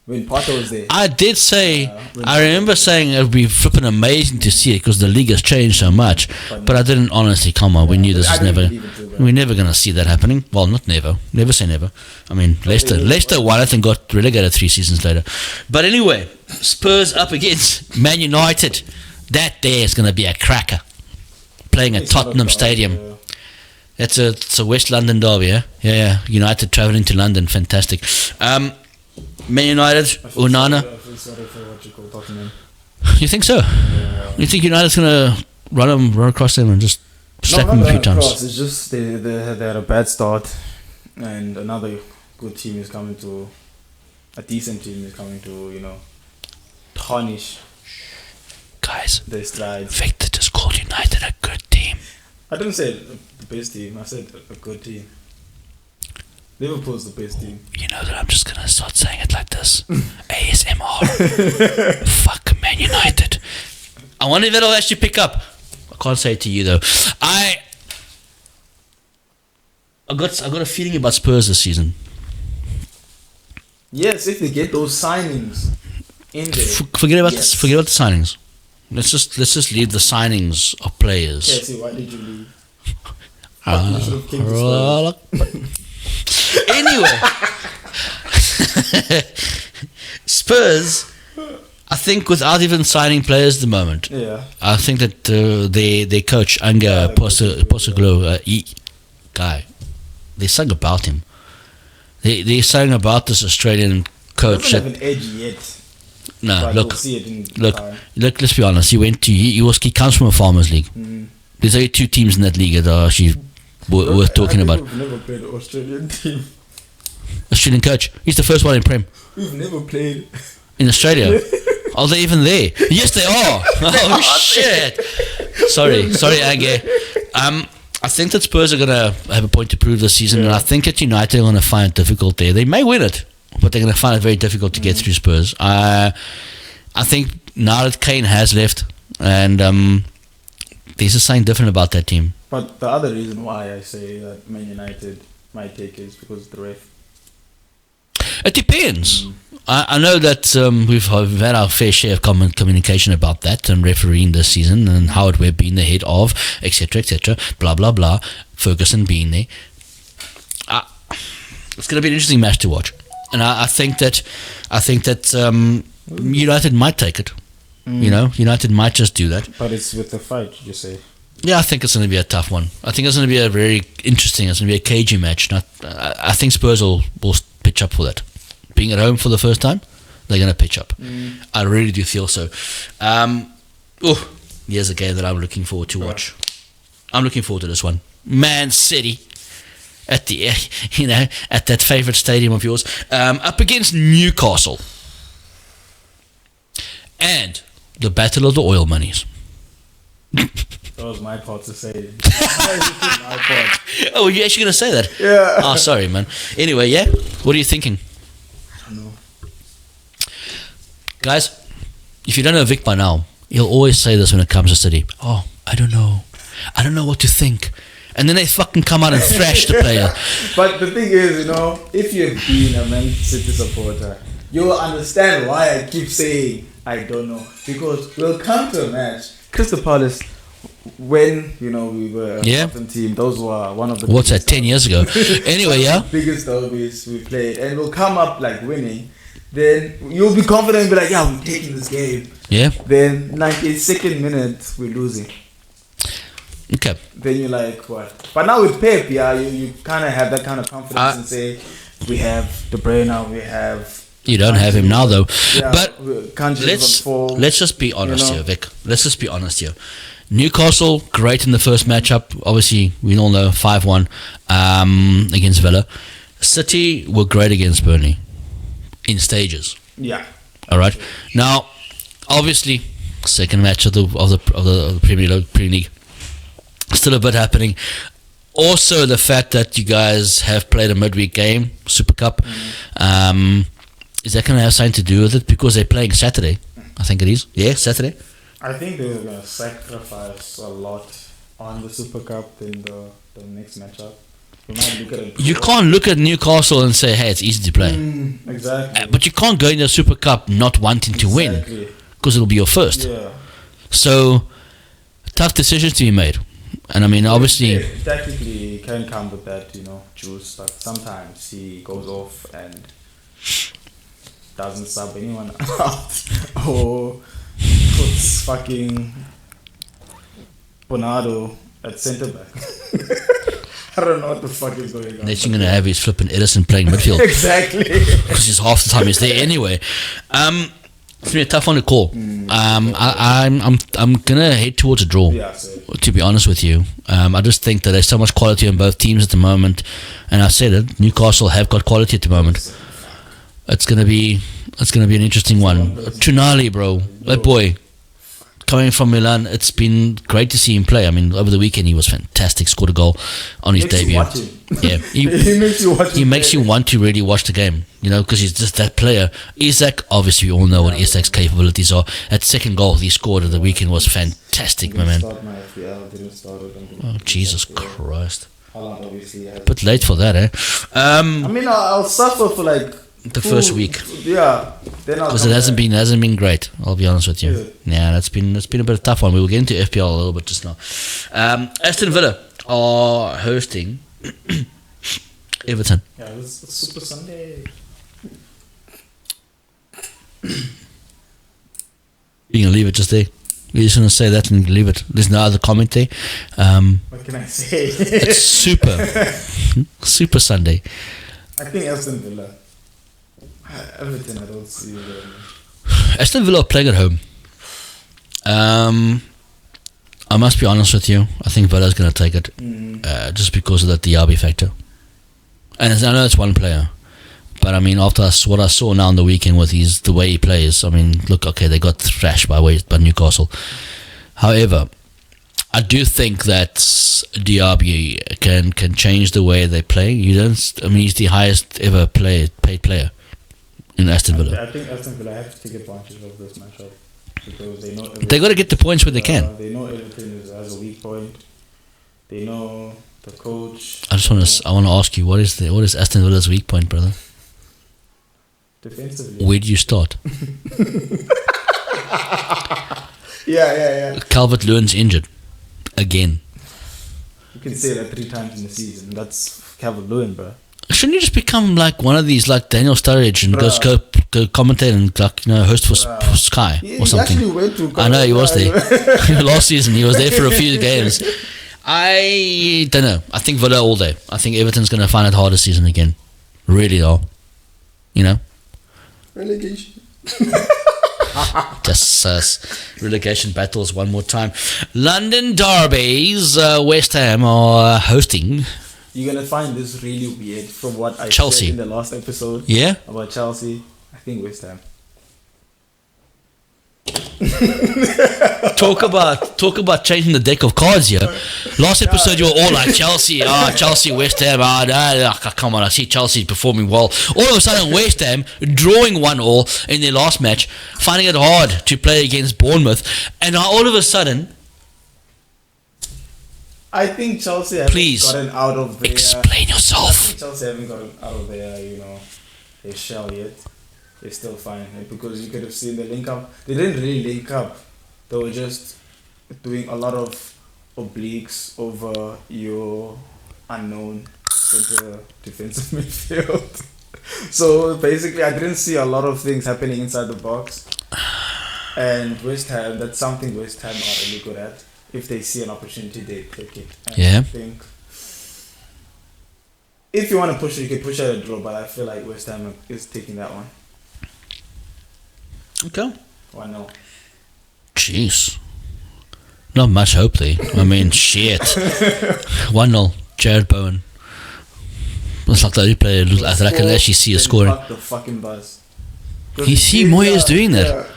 When Potter was there.
I did say, I remember saying it would be flipping amazing to see it because the league has changed so much. But I didn't honestly, come on, we knew this was never, we're never going to see that happening. Well, not never. Never say never. I mean, Leicester won it and got relegated 3 seasons later. But anyway, Spurs up against Man United. That there is going to be a cracker. Playing at Tottenham Stadium. It's a West London derby, yeah? Yeah. United travelling to London. Fantastic. Man United, Onana.
I feel sorry for what you call Tottenham.
You think so?
Yeah.
You think United's going to run across them and just slap them a few times?
It's just they had a bad start, and another good team is coming to, a decent team is coming to, tarnish
Guys,
their strides.
Victor just called United a good team.
I didn't say the best team. I said a good team. Liverpool's the best team.
You know that I'm just going to start saying it like this. ASMR. Fuck Man United. I wonder if it'll actually pick up. I can't say it to you though. I got a feeling about Spurs this season.
Yes, if they get those signings in there.
Forget about the signings. Let's just leave the signings of players.
Casey, why did you leave? You should have kicked the
Anyway, Spurs, I think without even signing players at the moment, I think that their coach, Anga Postecoglou, guy, they sang about him. They sang about this Australian coach.
He doesn't have an edge yet.
No,
But we'll see it in time.
look. Let's be honest. He comes from a farmers league. There's only 2 teams in that league that are actually worth talking about.
We've never played an Australian team.
Australian coach. He's the first one in Prem.
We've never played
In Australia. Are they even there? Yes, they are. Oh shit! Sorry, Ange. I think that Spurs are gonna have a point to prove this season, and I think that United are gonna find it difficult there. They may win it, but they're gonna find it very difficult to get through Spurs. I think now that Kane has left, and there's just something different about that team.
But the other reason why I say that Man United might take it is because of the ref.
It depends. I know that we've had our fair share of communication about that and refereeing this season and Howard Webb being the head of, etc., blah, blah, blah, Ferguson being there. It's going to be an interesting match to watch. And I think that United might take it. United might just do that.
But it's with the fight, you say?
Yeah, I think it's going to be a tough one. I think it's going to be a very interesting, it's going to be a cagey match. I think Spurs will pitch up for that. Being at home for the first time, they're going to pitch up. I really do feel so. Here's a game that I'm looking forward to watch. I'm looking forward to this one. Man City at the at that favourite stadium of yours, up against Newcastle, and the battle of the oil monies.
That was my part to say. My part.
Oh, you're actually going to say that?
Yeah.
Oh, sorry, man. Anyway, yeah. What are you thinking?
I don't know.
Guys, if you don't know Vic by now, he'll always say this when it comes to City. Oh, I don't know. I don't know what to think. And then they fucking come out and thrash the player.
But the thing is, if you've been a Man City supporter, you'll understand why I keep saying I don't know. Because we'll come to a match. Crystal Palace, when we were a Southampton team, those were one of the
what's that, 10 years ago? Anyway,
biggest derbies we played, and we'll come up like winning. Then you'll be confident and be like, yeah, we're taking this game.
Yeah.
Then 92nd minute we're losing.
Okay.
Then you're like, what? But now with Pep, you kind of have that kind of confidence and say, we have De Bruyne, we have.
You don't have him now though.
Yeah,
but let's just be honest here, Vic. Let's just be honest here. Newcastle, great in the first matchup. Obviously, we all know 5-1 against Villa. City were great against Burnley in stages.
Yeah.
All right. Now, obviously, second match of the Premier League, still a bit happening. Also, the fact that you guys have played a midweek game, Super Cup, is that going to have something to do with it? Because they're playing Saturday, I think it is. Yeah, Saturday.
I think they're going to sacrifice a lot on the Super Cup in the next matchup. You might look at it.
You can't look at Newcastle and say, hey, it's easy to play.
Exactly.
But you can't go in the Super Cup not wanting to win, because it'll be your first.
Yeah.
So, tough decisions to be made. And I mean, obviously...
Yeah, tactically, it can come with that, juice. But sometimes he goes off and doesn't sub anyone out. Or puts fucking Bernardo at centre back. I don't know what the fuck is going on.
Next you're going to have is flipping Edison playing midfield.
Exactly.
Because he's half the time he's there anyway. It's going to be a tough one to call. I'm going to head towards a draw, to be honest with you. I just think that there's so much quality in both teams at the moment. And I said it, Newcastle have got quality at the moment. It's going to be an interesting one. Tonali, bro. That boy. Coming from Milan, it's been great to see him play. I mean, over the weekend he was fantastic. Scored a goal on his debut. Yeah,
he makes you watch.
He makes you want to really watch the game. Because he's just that player. Isak, obviously, we all know what Isak's capabilities are. That second goal he scored at the weekend was fantastic, my man. Oh, Jesus Christ! Bit late for that, eh?
I mean, I'll suffer for like
the first week.
Yeah,
because it hasn't been great. I'll be honest with you. Yeah, that's been a bit of a tough one. We will get into FPL a little bit just now. Aston Villa are hosting Everton.
Yeah, it's Super Sunday.
You're gonna leave it just there. We're just gonna say that and leave it. There's no other comment there.
What can I say?
It's Super Sunday.
I think Aston Villa. Everything I don't see them.
Aston Villa are playing at home. I must be honest with you. I think Villa's going to take it, just because of that Diaby factor. And I know it's one player, but I mean, after what I saw now on the weekend with the way he plays, I mean, look, okay, they got thrashed by Newcastle. However, I do think that Diaby can change the way they play. He's the highest ever paid player in Aston Villa.
I think Aston Villa have to take advantage of this matchup because they know
they got to get the points where they can.
They know everything has a weak point. They know the coach.
I want to ask you, what is Aston Villa's weak point, brother?
Defensively.
Where do you start?
Yeah.
Calvert-Lewin's injured again.
You can say that 3 times in the season. That's Calvert-Lewin, bro.
Shouldn't you just become like one of these, like Daniel Sturridge, and go commentate and host for Sky or something?
He actually went to
I know he was there last season. He was there for a few games. I don't know. I think Villa all day. I think Everton's going to find it hard this season again. Really though,
relegation.
Just relegation battles one more time. London derbies. West Ham are hosting.
You're going to find this really weird from what I
Chelsea.
said in the last episode.
Yeah?
About Chelsea. I think West Ham.
Talk about changing the deck of cards here. Last episode you were all like Chelsea, Chelsea, West Ham, come on, I see Chelsea performing well. All of a sudden West Ham drawing 1-1 in their last match, finding it hard to play against Bournemouth, and now all of a sudden,
I think Chelsea haven't gotten out of their...
Explain yourself.
I think Chelsea haven't gotten out of their, their shell yet. They're still fine. Because you could have seen the link up. They didn't really link up. They were just doing a lot of obliques over your unknown center defensive midfield. So basically, I didn't see a lot of things happening inside the box. And West Ham, that's something West Ham are really good at. If they see an opportunity, they take it. And I think if you want to push it, you can push at a draw, but I feel like West Ham is taking that one.
Okay.
1-0.
Jeez. Not much hope there. I mean, shit. 1-0. Jared Bowen. It's like the only player that I can actually see is scoring.
The fucking bus.
You see Moyes doing that.
Yeah.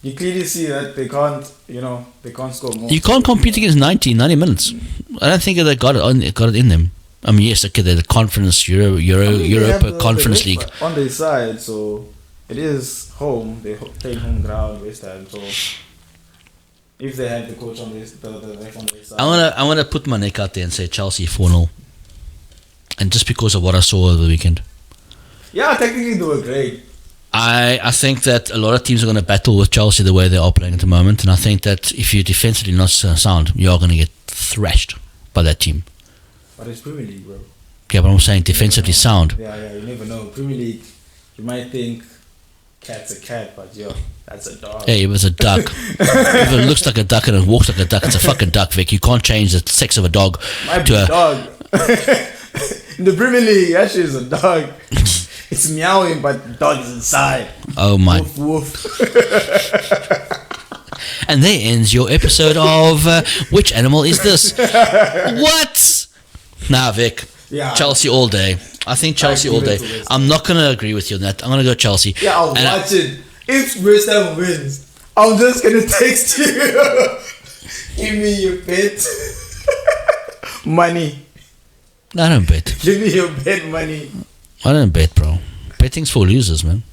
You clearly see that they can't, they can't score more.
You can't compete against 90 minutes. I don't think they got it in them. I mean, yes, okay, they're the Conference Europa Conference League
on their side, so it is home. They play home ground, West Ham. So if they have the coach on this, the ref on their side,
I wanna put my neck out there and say Chelsea 4-0, and just because of what I saw over the weekend.
Yeah, technically they were great.
I think that a lot of teams are going to battle with Chelsea the way they're operating at the moment, and I think that if you're defensively not sound, you are going to get thrashed by that team.
But it's Premier League, bro.
Yeah, but I'm saying defensively sound.
Yeah, you never know. Premier League, you might think cat's a cat, but that's a dog.
Hey, it was a duck. If it looks like a duck and it walks like a duck, it's a fucking duck, Vic. You can't change the sex of a dog
Might be a dog. In the Premier League, actually, it's a dog. It's meowing, but the dog is inside.
Oh my.
Woof, woof.
And there ends your episode of Which Animal Is This? What? Nah, Vic.
Yeah.
Chelsea all day. I think Chelsea all day. I'm not going to agree with you on that. I'm going to go Chelsea.
Yeah, I'll watch it. If West Ham wins, I'm just going to text you. Give me your bet. Money.
I don't bet.
Give me your bet money.
I don't bet, bro. Betting's for losers, man.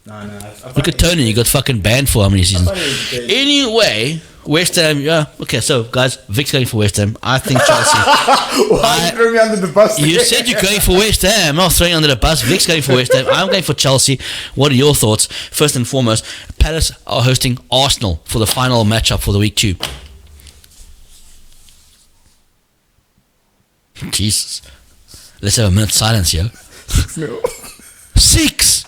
No.
Look at Tony. He got fucking banned for how many seasons? Anyway, West Ham. Yeah. Okay, so guys, Vic's going for West Ham. I think Chelsea.
Why you throw me under the bus?
You said you're going for West Ham. I'm not throwing you under the bus. Vic's going for West Ham. I'm going for Chelsea. What are your thoughts? First and foremost, Palace are hosting Arsenal for the final matchup for the week 2. Jesus. Let's have a minute silence here.
No.
6.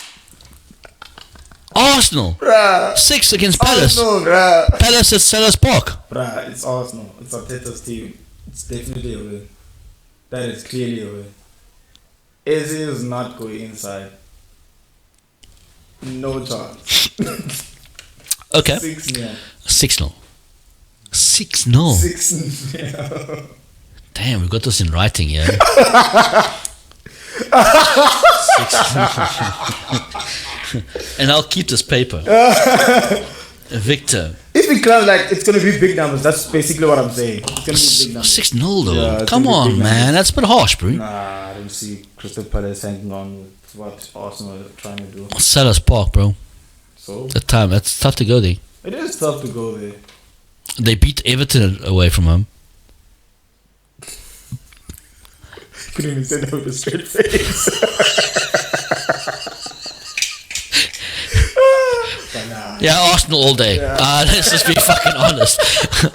Arsenal.
Bruh.
6 against Palace.
Arsenal, bruh.
Palace at Sellers Park.
Bruh, it's Arsenal. It's Arteta's team. It's definitely a win. That is clearly a win. Eze is not going inside. No chance.
Okay.
6-0.
6-0. 6-0.
6-0.
Damn, we got this in writing here. 6-0. And I'll keep this paper. Victor.
If it comes like it's gonna be big numbers, that's basically what I'm saying. It's gonna be big numbers.
6-0 though.
Yeah,
Come on, man. That's a bit harsh, bro.
Nah, I don't see Crystal Palace hanging on with what Arsenal are trying to do.
Sellers Park, bro.
So
That time, that's tough to go there.
it is tough to go there.
They beat Everton away from home.
Couldn't even say that with a straight face. But nah.
Yeah, Arsenal all day.
Yeah.
Let's just be fucking honest.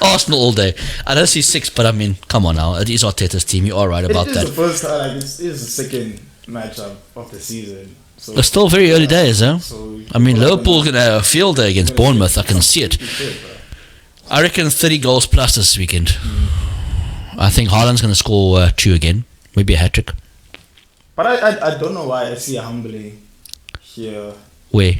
Arsenal all day. I don't see 6, but I mean, come on now. It is Arteta's team. You are right about
It is
that.
the first time, like, it is the second matchup of the season. So
It's still very early days, huh?
So
I mean, Liverpool's going to have a field day against Bournemouth. I can see it.
Good,
I reckon 30 goals plus this weekend. I think Haaland's going to score 2 again. Maybe a hat-trick.
but I don't know why I see a humbling here.
Where?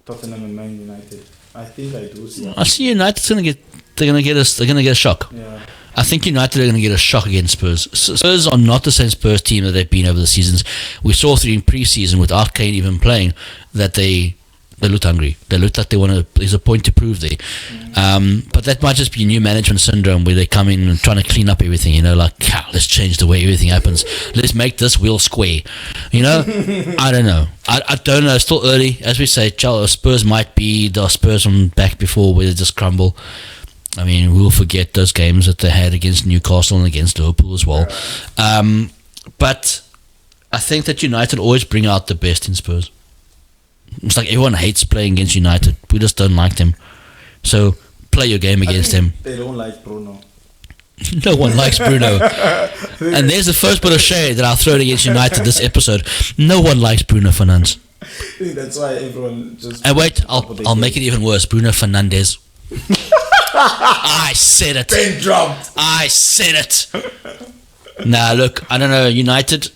Tottenham and Man United. I think I do see.
I see United's going to get... They're going to get a shock.
Yeah.
I think United are going to get a shock against Spurs. Spurs are not the same Spurs team that they've been over the seasons. We saw through in pre-season without Kane even playing that they looked hungry. They looked like they want to. There's a point to prove there. But that might just be new management syndrome where they come in and trying to clean up everything. You know, like let's change the way everything happens. Let's make this wheel square. You know, I don't know. I don't know. It's still early, as we say. Spurs might be the Spurs from back before where they just crumble. I mean, we'll forget those games that they had against Newcastle and against Liverpool as well. But I think that United always bring out the best in Spurs. It's like everyone hates playing against United. We just don't like them. So play your game against them.
They don't like Bruno.
No one likes Bruno. And there's the first bit of shade that I'll throw against United this episode. No one likes Bruno Fernandes.
I think that's why everyone just...
And wait, I'll make it even worse. Bruno Fernandes. I said it.
Been dropped.
I said it. Nah, look, I don't know. United,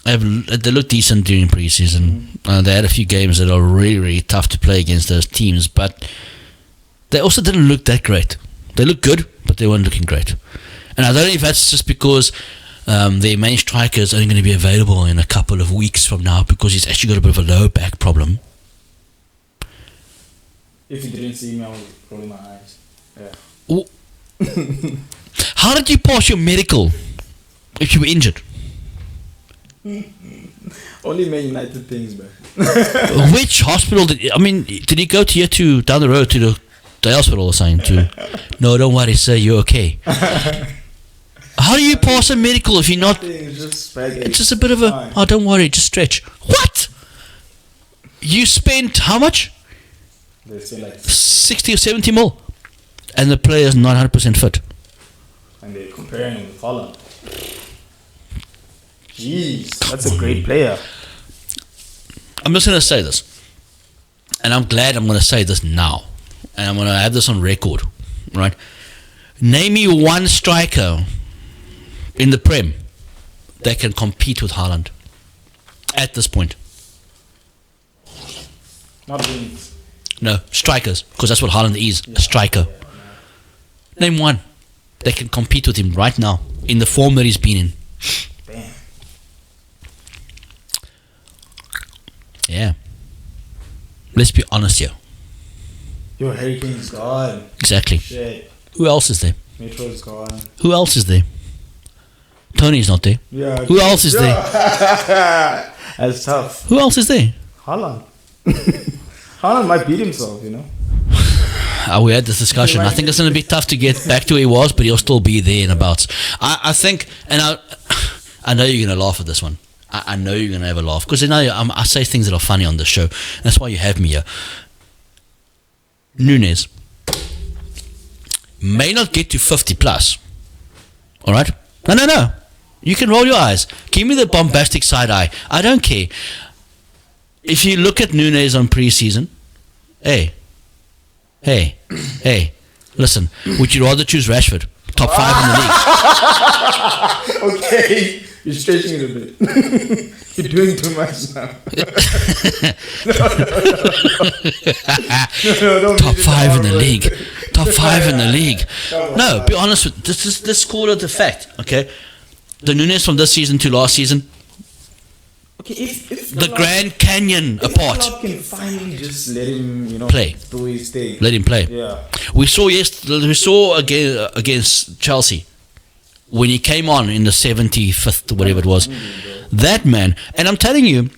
they look decent during pre-season. They had a few games that are really, really tough to play against those teams, but they also didn't look that great. They looked good, but they weren't looking great. And I don't know if that's just because their main striker is only going to be available in a couple of weeks from now because he's actually got a bit of a lower back problem.
If you didn't see me, I was rolling my eyes. Yeah.
Oh. How did you pass your medical if you were injured?
Only Man United things, bro.
Which hospital did he go to here to down the road to the hospital or something? No, don't worry, sir, you're okay. How do you pass a medical if you're not? It's just a bit of a. Oh, don't worry, just stretch. What? You spent how much?
They say like
60 or 70 mil, and the player's not 100% fit.
And they're comparing him with Holland. Jeez, that's a great player.
I'm just going to say this, and I'm glad I'm going to say this now, and I'm going to have this on record, right? Name me one striker in the Prem that can compete with Haaland at this point.
Not wings.
No, strikers, because that's what Haaland is, a striker. Name one that can compete with him right now in the form that he's been in.
Damn.
Yeah. Let's be honest here.
Your Harry Kane's gone.
Exactly.
Shit.
Who else is there?
Metro's gone.
Who else is there? Tony's not there.
Yeah.
Who else is there?
That's tough.
Who else is there?
Haaland. Haaland might beat himself, you know.
We had this discussion. I think it's going to be tough to get back to where he was, but he'll still be there in abouts. I think, and I know you're going to laugh at this one. I know you're going to have a laugh because I say things that are funny on the show. That's why you have me here. Nunes may not get to 50 plus. All right? No. You can roll your eyes. Give me the bombastic side eye. I don't care. If you look at Nunes on pre-season, hey, listen, would you rather choose Rashford? Top 5 in the league.
Okay, you're stretching it a bit. You're doing too much now. No,
Top 5 in the league. Top 5 in the league. No, be honest with this call it the fact, okay? The Nunes from this season to last season,
okay, if
the Grand Canyon apart.
If can finally just let him,
play.
Do his thing.
Let him play.
Yeah.
We saw against Chelsea when he came on in the 75th or whatever it was. That man, and I'm telling you,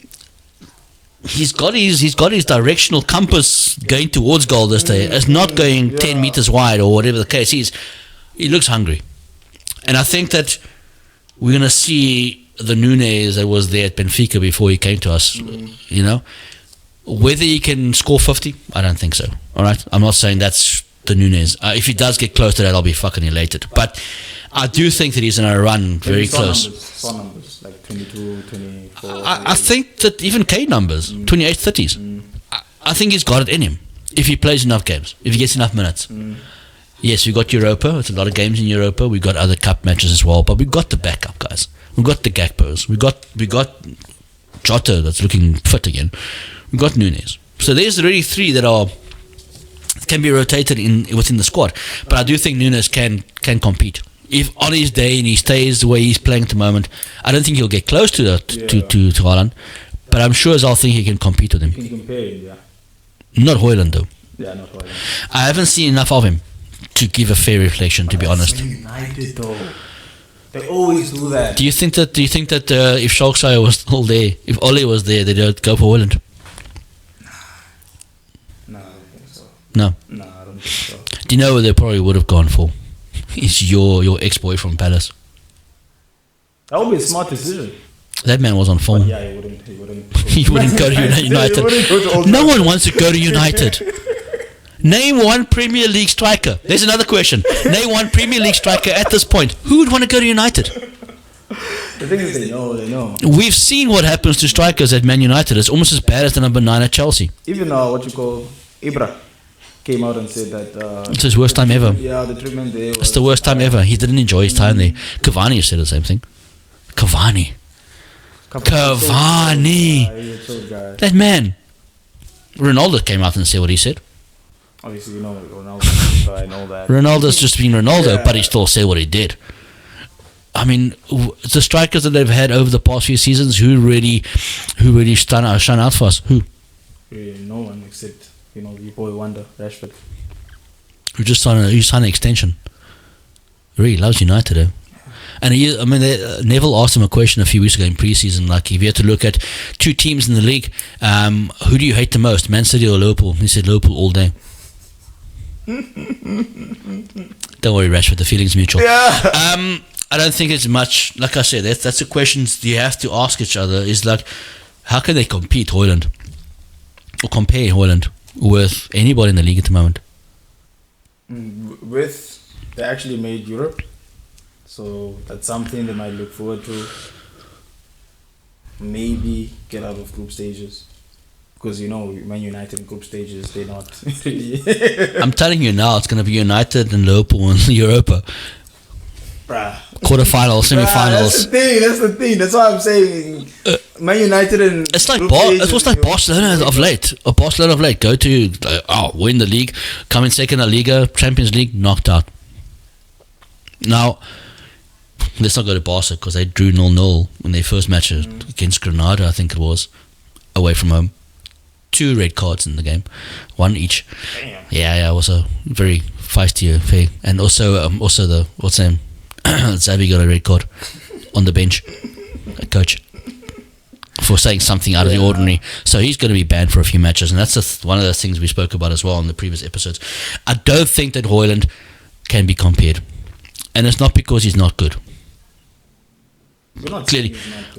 he's got his directional compass going towards goal this day. It's not going 10 meters wide or whatever the case is. He looks hungry, and I think that we're gonna see the Nunes that was there at Benfica before he came to us. Whether he can score 50, I don't think so. All right, I'm not saying that's the Nunes. If he does get close to that, I'll be fucking elated. But I do think that he's going to run very close.
Saw numbers like 22, 24.
I think that even Kane numbers, 28, 30s. I think he's got it in him if he plays enough games, if he gets enough minutes. Yes, we got Europa. It's a lot of games in Europa. We got other cup matches as well, but we got the backup guys. We got the Gakpos. We got Jota that's looking fit again. We got Nunes. So there's already 3 that can be rotated within the squad. But I do think Nunes can compete. If on his day and he stays the way he's playing at the moment, I don't think he'll get close to Haaland. But I'm sure as I'll think he can compete with him.
You can compare him, yeah.
Not Højlund though.
Yeah, not Højlund.
I haven't seen enough of him to give a fair reflection, to be honest.
United though. They always do that.
Do you think that if Schalke was still there, if Ole was there, they'd go for Højlund?
No, I don't think so.
No,
I don't think so.
Do you know what they probably would have gone for? Is your ex-boy from Palace.
That would be a smart decision.
That man was on form.
But yeah, he wouldn't.
He wouldn't go to United. No one wants to go to United. Name one Premier League striker. There's another question. Name one Premier League striker at this point. Who would want to go to United?
The thing is, they know.
We've seen what happens to strikers at Man United. It's almost as bad as the number 9 at Chelsea.
Even Ibra came out and said that
it's his worst time ever.
Yeah, the treatment there was,
it's the worst time ever. He didn't enjoy his time there. Cavani said the same thing. Cavani. That man. Ronaldo came out and said what he said.
Obviously, Ronaldo. So I know that.
Ronaldo's just been Ronaldo, but he still said what he did. I mean, the strikers that they've had over the past few seasons, who really shine out for us? Who?
No one except your boy Wonder Rashford.
Who signed an extension? Really loves United, eh? And Neville asked him a question a few weeks ago in pre-season, like if you had to look at two teams in the league, who do you hate the most, Man City or Liverpool? He said Liverpool all day. Don't worry, Rashford, the feeling's mutual.
Yeah.
I don't think it's much. Like I said, that's the questions you have to ask each other. Is like, how can they compete Højlund or compare Højlund with anybody in the league at the moment?
They actually made Europe, so that's something they might look forward to. Maybe get out of group stages, because Man United in group stages, they're not really.
I'm telling you now, it's going to be United and Liverpool in Europa.
Bruh.
Quarterfinals, semi-finals.
That's the thing. That's why I'm saying Man United and
it's like Barcelona of late. Go to win the league, come in second in La Liga, Champions League, knocked out. Now, let's not go to Barca because they drew 0-0 in their first match against Granada, I think it was, away from home. 2 red cards in the game, 1 each.
Damn.
Yeah, it was a very feisty affair. And also the what's his name? Xavi got a red card on the bench, a coach, for saying something out of the ordinary. So he's going to be banned for a few matches, and that's one of the things we spoke about as well in the previous episodes. I don't think that Højlund can be compared, and it's not because he's not good. Clearly,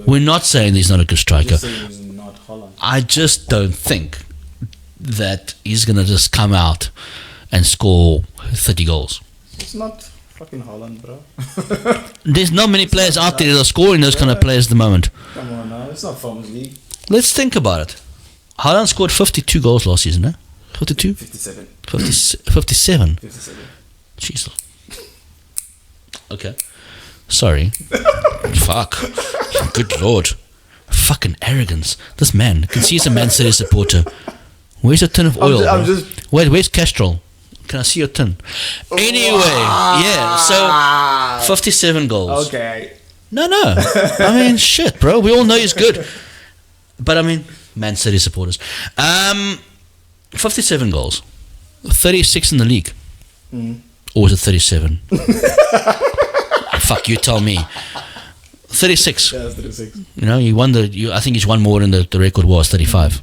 we're not saying he's not a good striker.
He's not Holland.
I just don't think that he's going to just come out and score 30 goals.
It's not fucking Holland, bro.
There's not many players out there that are scoring those kind of players at the moment.
Come on now, it's not Farmers League.
Let's think about it. Haaland scored 52 goals last season, eh? 52?
57.
57?
57.
Jesus. Okay. Sorry. Fuck. Good lord. Fucking arrogance. This man. I can see he's a Man City supporter. Where's a tin of oil? Wait, where's Castrol? Can I see your tin? Anyway, yeah, so 57 goals.
Okay.
No. I mean, shit, bro. We all know he's good. But I mean, Man City supporters. 57 goals. 36 in the league. Or was it 37? Fuck, you tell me. 36.
Yeah, it's 36.
He won I think he's won more than the record was, 35.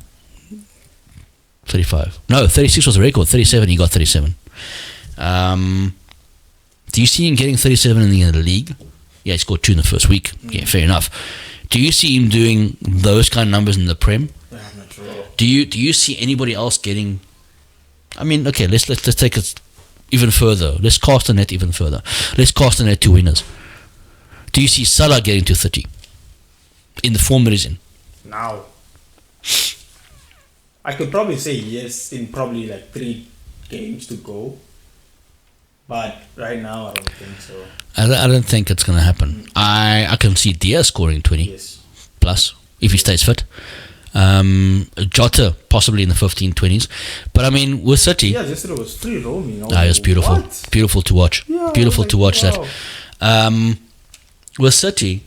35. No, 36 was the record. 37, he got 37. Do you see him getting 37 in the league? Yeah, he scored 2 in the first week. Yeah, fair enough. Do you see him doing those kind of numbers in the Prem?
Yeah, I'm not sure.
Do you see anybody else getting? I mean, okay, let's take it even further. Let's cast the net even further. Let's cast the net to winners. Do you see Salah getting to 30 in the form that he's in?
Now, I could probably say yes in probably like 3 games to go. But right now, I don't think so.
I don't think it's going to happen. I can see Diaz scoring 20 plus if he stays fit. Jota possibly in the 15-20s. But I mean, with City...
Yeah, yesterday was free roaming.
It was beautiful.
What?
Beautiful to watch.
Yeah,
beautiful to watch
wow.
that. With City,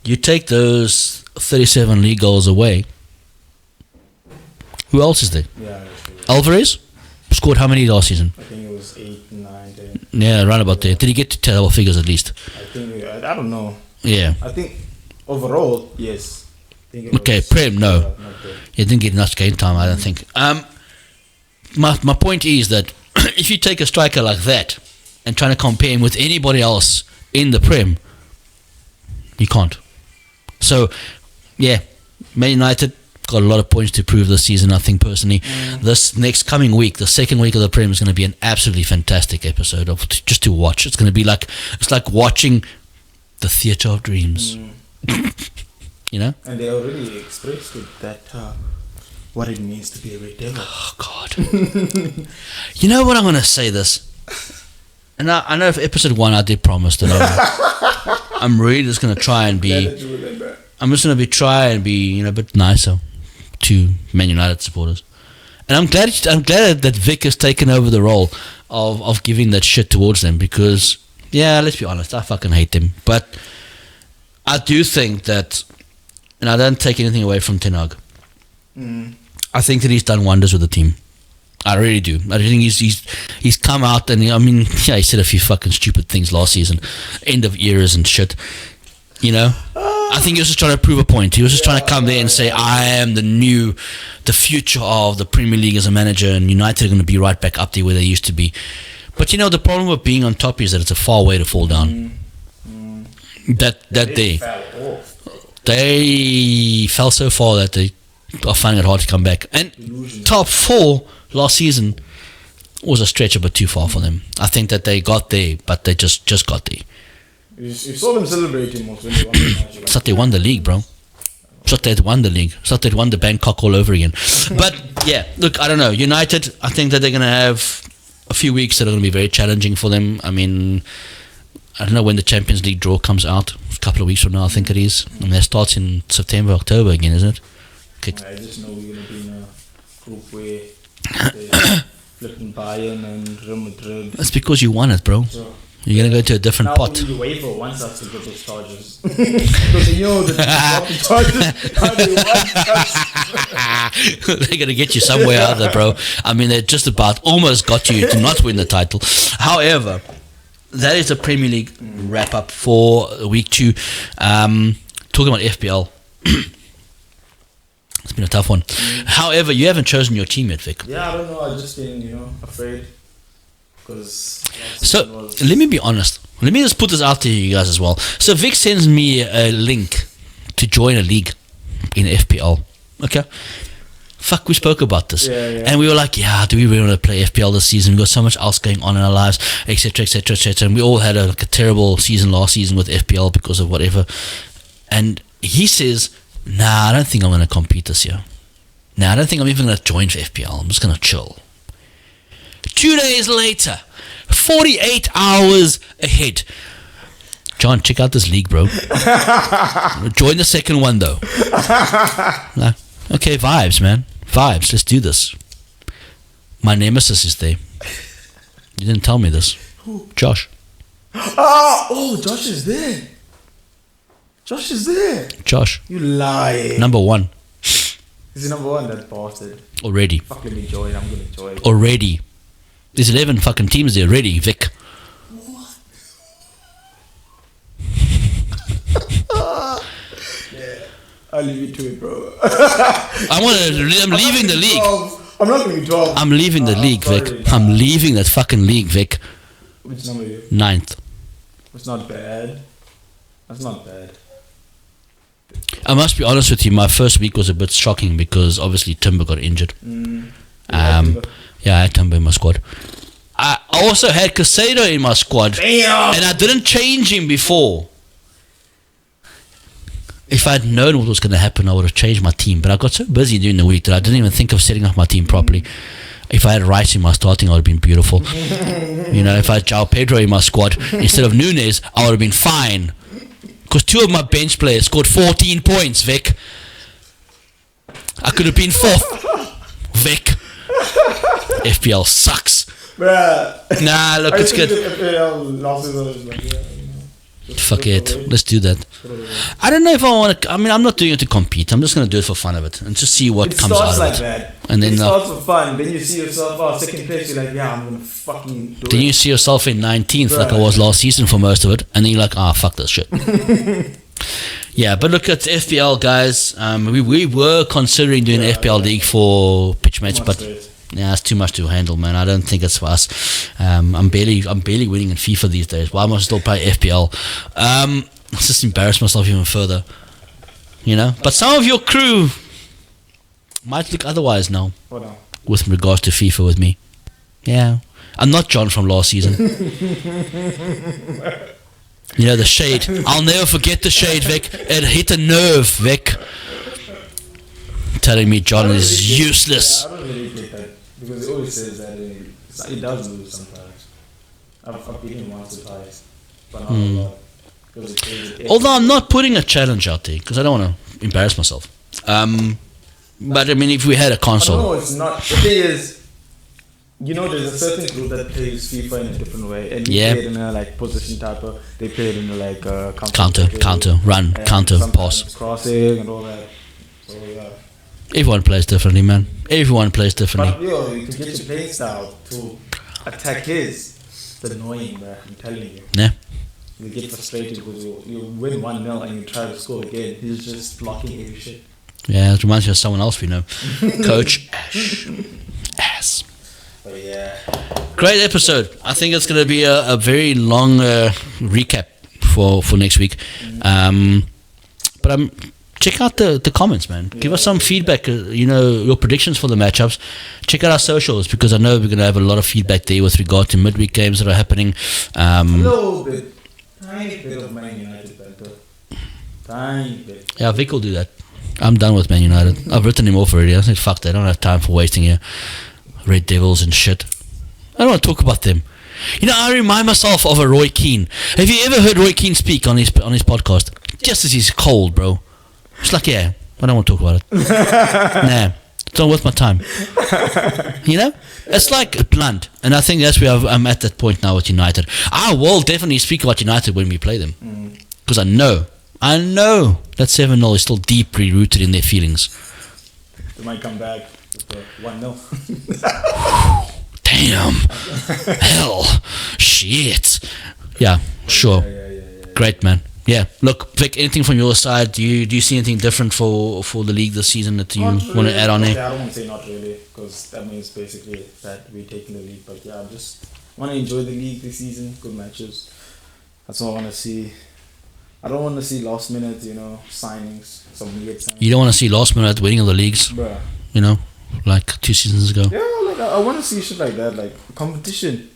you take those 37 league goals away. Who else is there?
Yeah,
Alvarez scored how many last season?
I think it was 8, 9, 10.
Yeah, around about there. Did he get to double figures at least?
I don't know.
Yeah.
I think overall, yes.
Okay, Prem, no. He didn't get enough game time, I don't think. My point is that if you take a striker like that and trying to compare him with anybody else in the Prem, you can't. So, yeah, Man United got a lot of points to prove this season, I think, personally. This next coming week, the second week of the Prem, is going to be an absolutely fantastic episode of just to watch. It's going to be like watching the Theatre of Dreams. And
they already expressed it, that what it means to be a Red Devil.
Oh, God. You know what, I'm going to say this. And I know for episode 1 I did promise that I'm really just going to try and be... I'm just going to try and be a bit nicer to Man United supporters. And I'm glad that Vic has taken over the role of giving that shit towards them, because Yeah, let's be honest. I fucking hate them. But I do think that, and I don't take anything away from Ten Hag. I think that he's done wonders with the team. I really do. I think he's come out and he said a few fucking stupid things last season, end of eras and shit. I think he was just trying to prove a point. He was just trying to come there and say, I am the future of the Premier League as a manager, and United are going to be right back up there where they used to be. But the problem with being on top is that it's a far way to fall down. That day, they fell so far that they are finding it hard to come back. And top 4 last season was a stretch a bit too far for them. I think that they got there, but they just got there.
You saw them celebrating most when they won the match.
It's like they won the league, bro. It's like they'd won the league. It's like they'd won the Bangkok all over again. But yeah, look, I don't know. United, I think that they're going to have a few weeks that are going to be very challenging for them. I mean, I don't know when the Champions League draw comes out. A couple of weeks from now, I think it is. And that starts in September, October again, isn't it?
I just know we're going to be in a group where they're flipping Bayern and Real Madrid.
That's because you won it, bro. So, you're going to go to a different pot.
Now the UEFA wants us to get those charges. Because they know that the charges,
they're going to get you somewhere out there, bro. I mean, they just about almost got you to not win the title. However, that is the Premier League wrap-up for week 2. Talking about FPL. It's been a tough one. However, you haven't chosen your team yet, Vic.
Yeah, I don't know. I've just been, afraid.
So, let me be honest. Let me just put this out to you guys as well. So, Vic sends me a link to join a league in FPL. Okay? Fuck, we spoke about this.
Yeah.
And we were like, do we really want to play FPL this season? We've got so much else going on in our lives, etc., etc., etc. And we all had a terrible season last season with FPL because of whatever. And he says, I don't think I'm going to compete this year. I don't think I'm even going to join for FPL. I'm just going to chill. 2 days later, 48 hours ahead. John, check out this league, bro. Join the second one, though. Okay, vibes, man. Vibes. Let's do this. My nemesis is there. You didn't tell me this.
Who?
Josh.
Josh is there. Josh is there.
Josh.
You lie.
Number 1.
Is he number 1? That bastard.
Already.
Fuck, let me join. I'm going to join.
Already. There's 11 fucking teams there already, Vic.
What? I'll leave you to it, bro.
I'm leaving the league.
I'm not going to be 12.
I'm leaving the league, Vic. I'm leaving that fucking league, Vic.
Which number are you?
9th.
That's not bad. That's not bad.
I must be honest with you, my first week was a bit shocking because obviously Timber got injured. I had Timber in my squad. I also had Casado in my squad.
Damn!
And I didn't change him before. If I'd known what was going to happen, I would have changed my team. But I got so busy during the week that I didn't even think of setting up my team properly. If I had Rice in my starting, I would have been beautiful. If I had João Pedro in my squad instead of Nunes, I would have been fine. Because 2 of my bench players scored 14 points, Vic. I could have been 4th. Vic. FPL sucks.
Bruh.
Nah, look, it's good. Fuck it. Let's do that. I don't know if I want to. I mean, I'm not doing it to compete. I'm just going to do it for fun of it and just see what comes out of it.
It starts like that.
And then
it starts for fun. Then you see yourself, second place, you're like, I'm going to fucking do it.
Then you see yourself in 19th like I was last season for most of it. And then you're like, fuck this shit. Yeah, but look at FPL, guys. We were considering doing an FPL league for pitch match, but it's too much to handle, man. I don't think it's for us. I'm barely winning in FIFA these days. Why must I still play FPL? I'll just embarrass myself even further, But some of your crew might look otherwise now.
What now?
With regards to FIFA with me. Yeah, I'm not John from last season. The shade. I'll never forget the shade, Vic. It hit a nerve, Vic. Telling me John is useless.
I don't really get that because he always says that he does lose sometimes. I've beaten him once or twice, but not a lot.
Although I'm not putting a challenge out there because I don't want to embarrass myself. But I mean, if we had a console,
No, it's not. The thing is, you know, there's a certain group that plays FIFA in a different way, and
Yeah.
play it in a like position type of. They play it in a like
Counter, run, counter, pass.
crossing and all that. So yeah.
Everyone plays differently, man. Everyone plays differently.
But yo, to get your playing style to attack his, it's annoying, man. I'm telling you.
Yeah.
You get frustrated because you win 1-0 and you try to score again. He's just blocking every shit.
Yeah, it reminds me of someone else we know. Coach Ass.
But yeah.
Great episode. I think it's going to be a very long recap for next week. But check out the comments, man. Give us some feedback, your predictions for the matchups. Check out our socials, because I know we're going to have a lot of feedback there with regard to midweek games that are happening.
A little bit. Tiny bit of Man United banter. Tiny bit.
Yeah, Vic will do that. I'm done with Man United. I've written him off already. I said, fuck that. I don't have time for wasting here. Red Devils and shit. I don't want to talk about them. I remind myself of a Roy Keane. Have you ever heard Roy Keane speak on his podcast? Just as he's cold, bro. It's like, yeah, I don't want to talk about it. Nah, it's not worth my time. It's like blunt. And I think that's where I'm at that point now with United. I will definitely speak about United when we play them. Because I know that 7-0 is still deeply rooted in their feelings.
They might come back with the 1-0.
Damn. Hell. Shit. Yeah, sure.
Yeah.
Great, man. Yeah. Look, Vic, anything from your side? Do you see anything different for the league this season that you want to add on there?
Yeah, I don't want to say not really, because that means basically that we're taking the league. But yeah, I just want to enjoy the league this season. Good matches. That's all I want to see. I don't want to see last minute, signings. Some weird signings.
You don't want to see last minute winning of the leagues?
Bruh.
Like 2 seasons ago?
Yeah, like I want to see shit like that, like competition.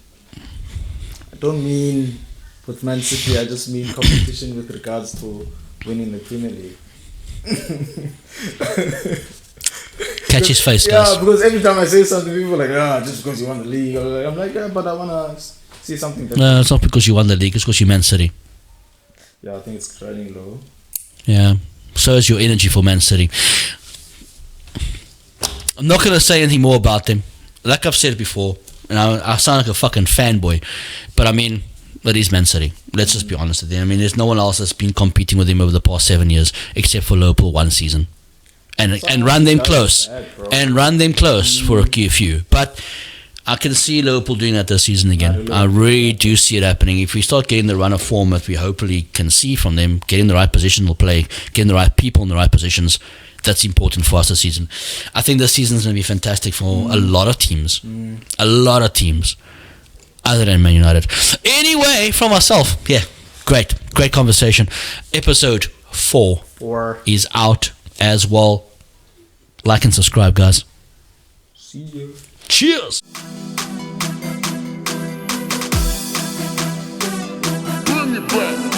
I don't mean with Man City, I just mean competition with regards to winning the Premier League.
Catch his face, guys.
Yeah, because every time I say something, people are like, just because you won the league. I'm like, yeah, but I want to see something different.
No, it's not because you won the league, it's because you Man City.
Yeah, I think it's running low.
Yeah, so is your energy for Man City. I'm not going to say anything more about them. Like I've said before, and I sound like a fucking fanboy, but I mean, that is Man City. Let's just be honest with them. I mean, there's no one else that's been competing with them over the past 7 years, except for Liverpool one season. And run them close. And run them close for a few. But I can see Liverpool doing that this season again. I really do see it happening. If we start getting the run of form that we hopefully can see from them, getting the right positional play, getting the right people in the right positions, that's important for us this season. I think this season is going to be fantastic for a lot of teams. A lot of teams. Other than Man United. Anyway, from myself, yeah, great conversation. Episode 4 is out as well. Like and subscribe, guys.
See you.
Cheers.
Bring it back.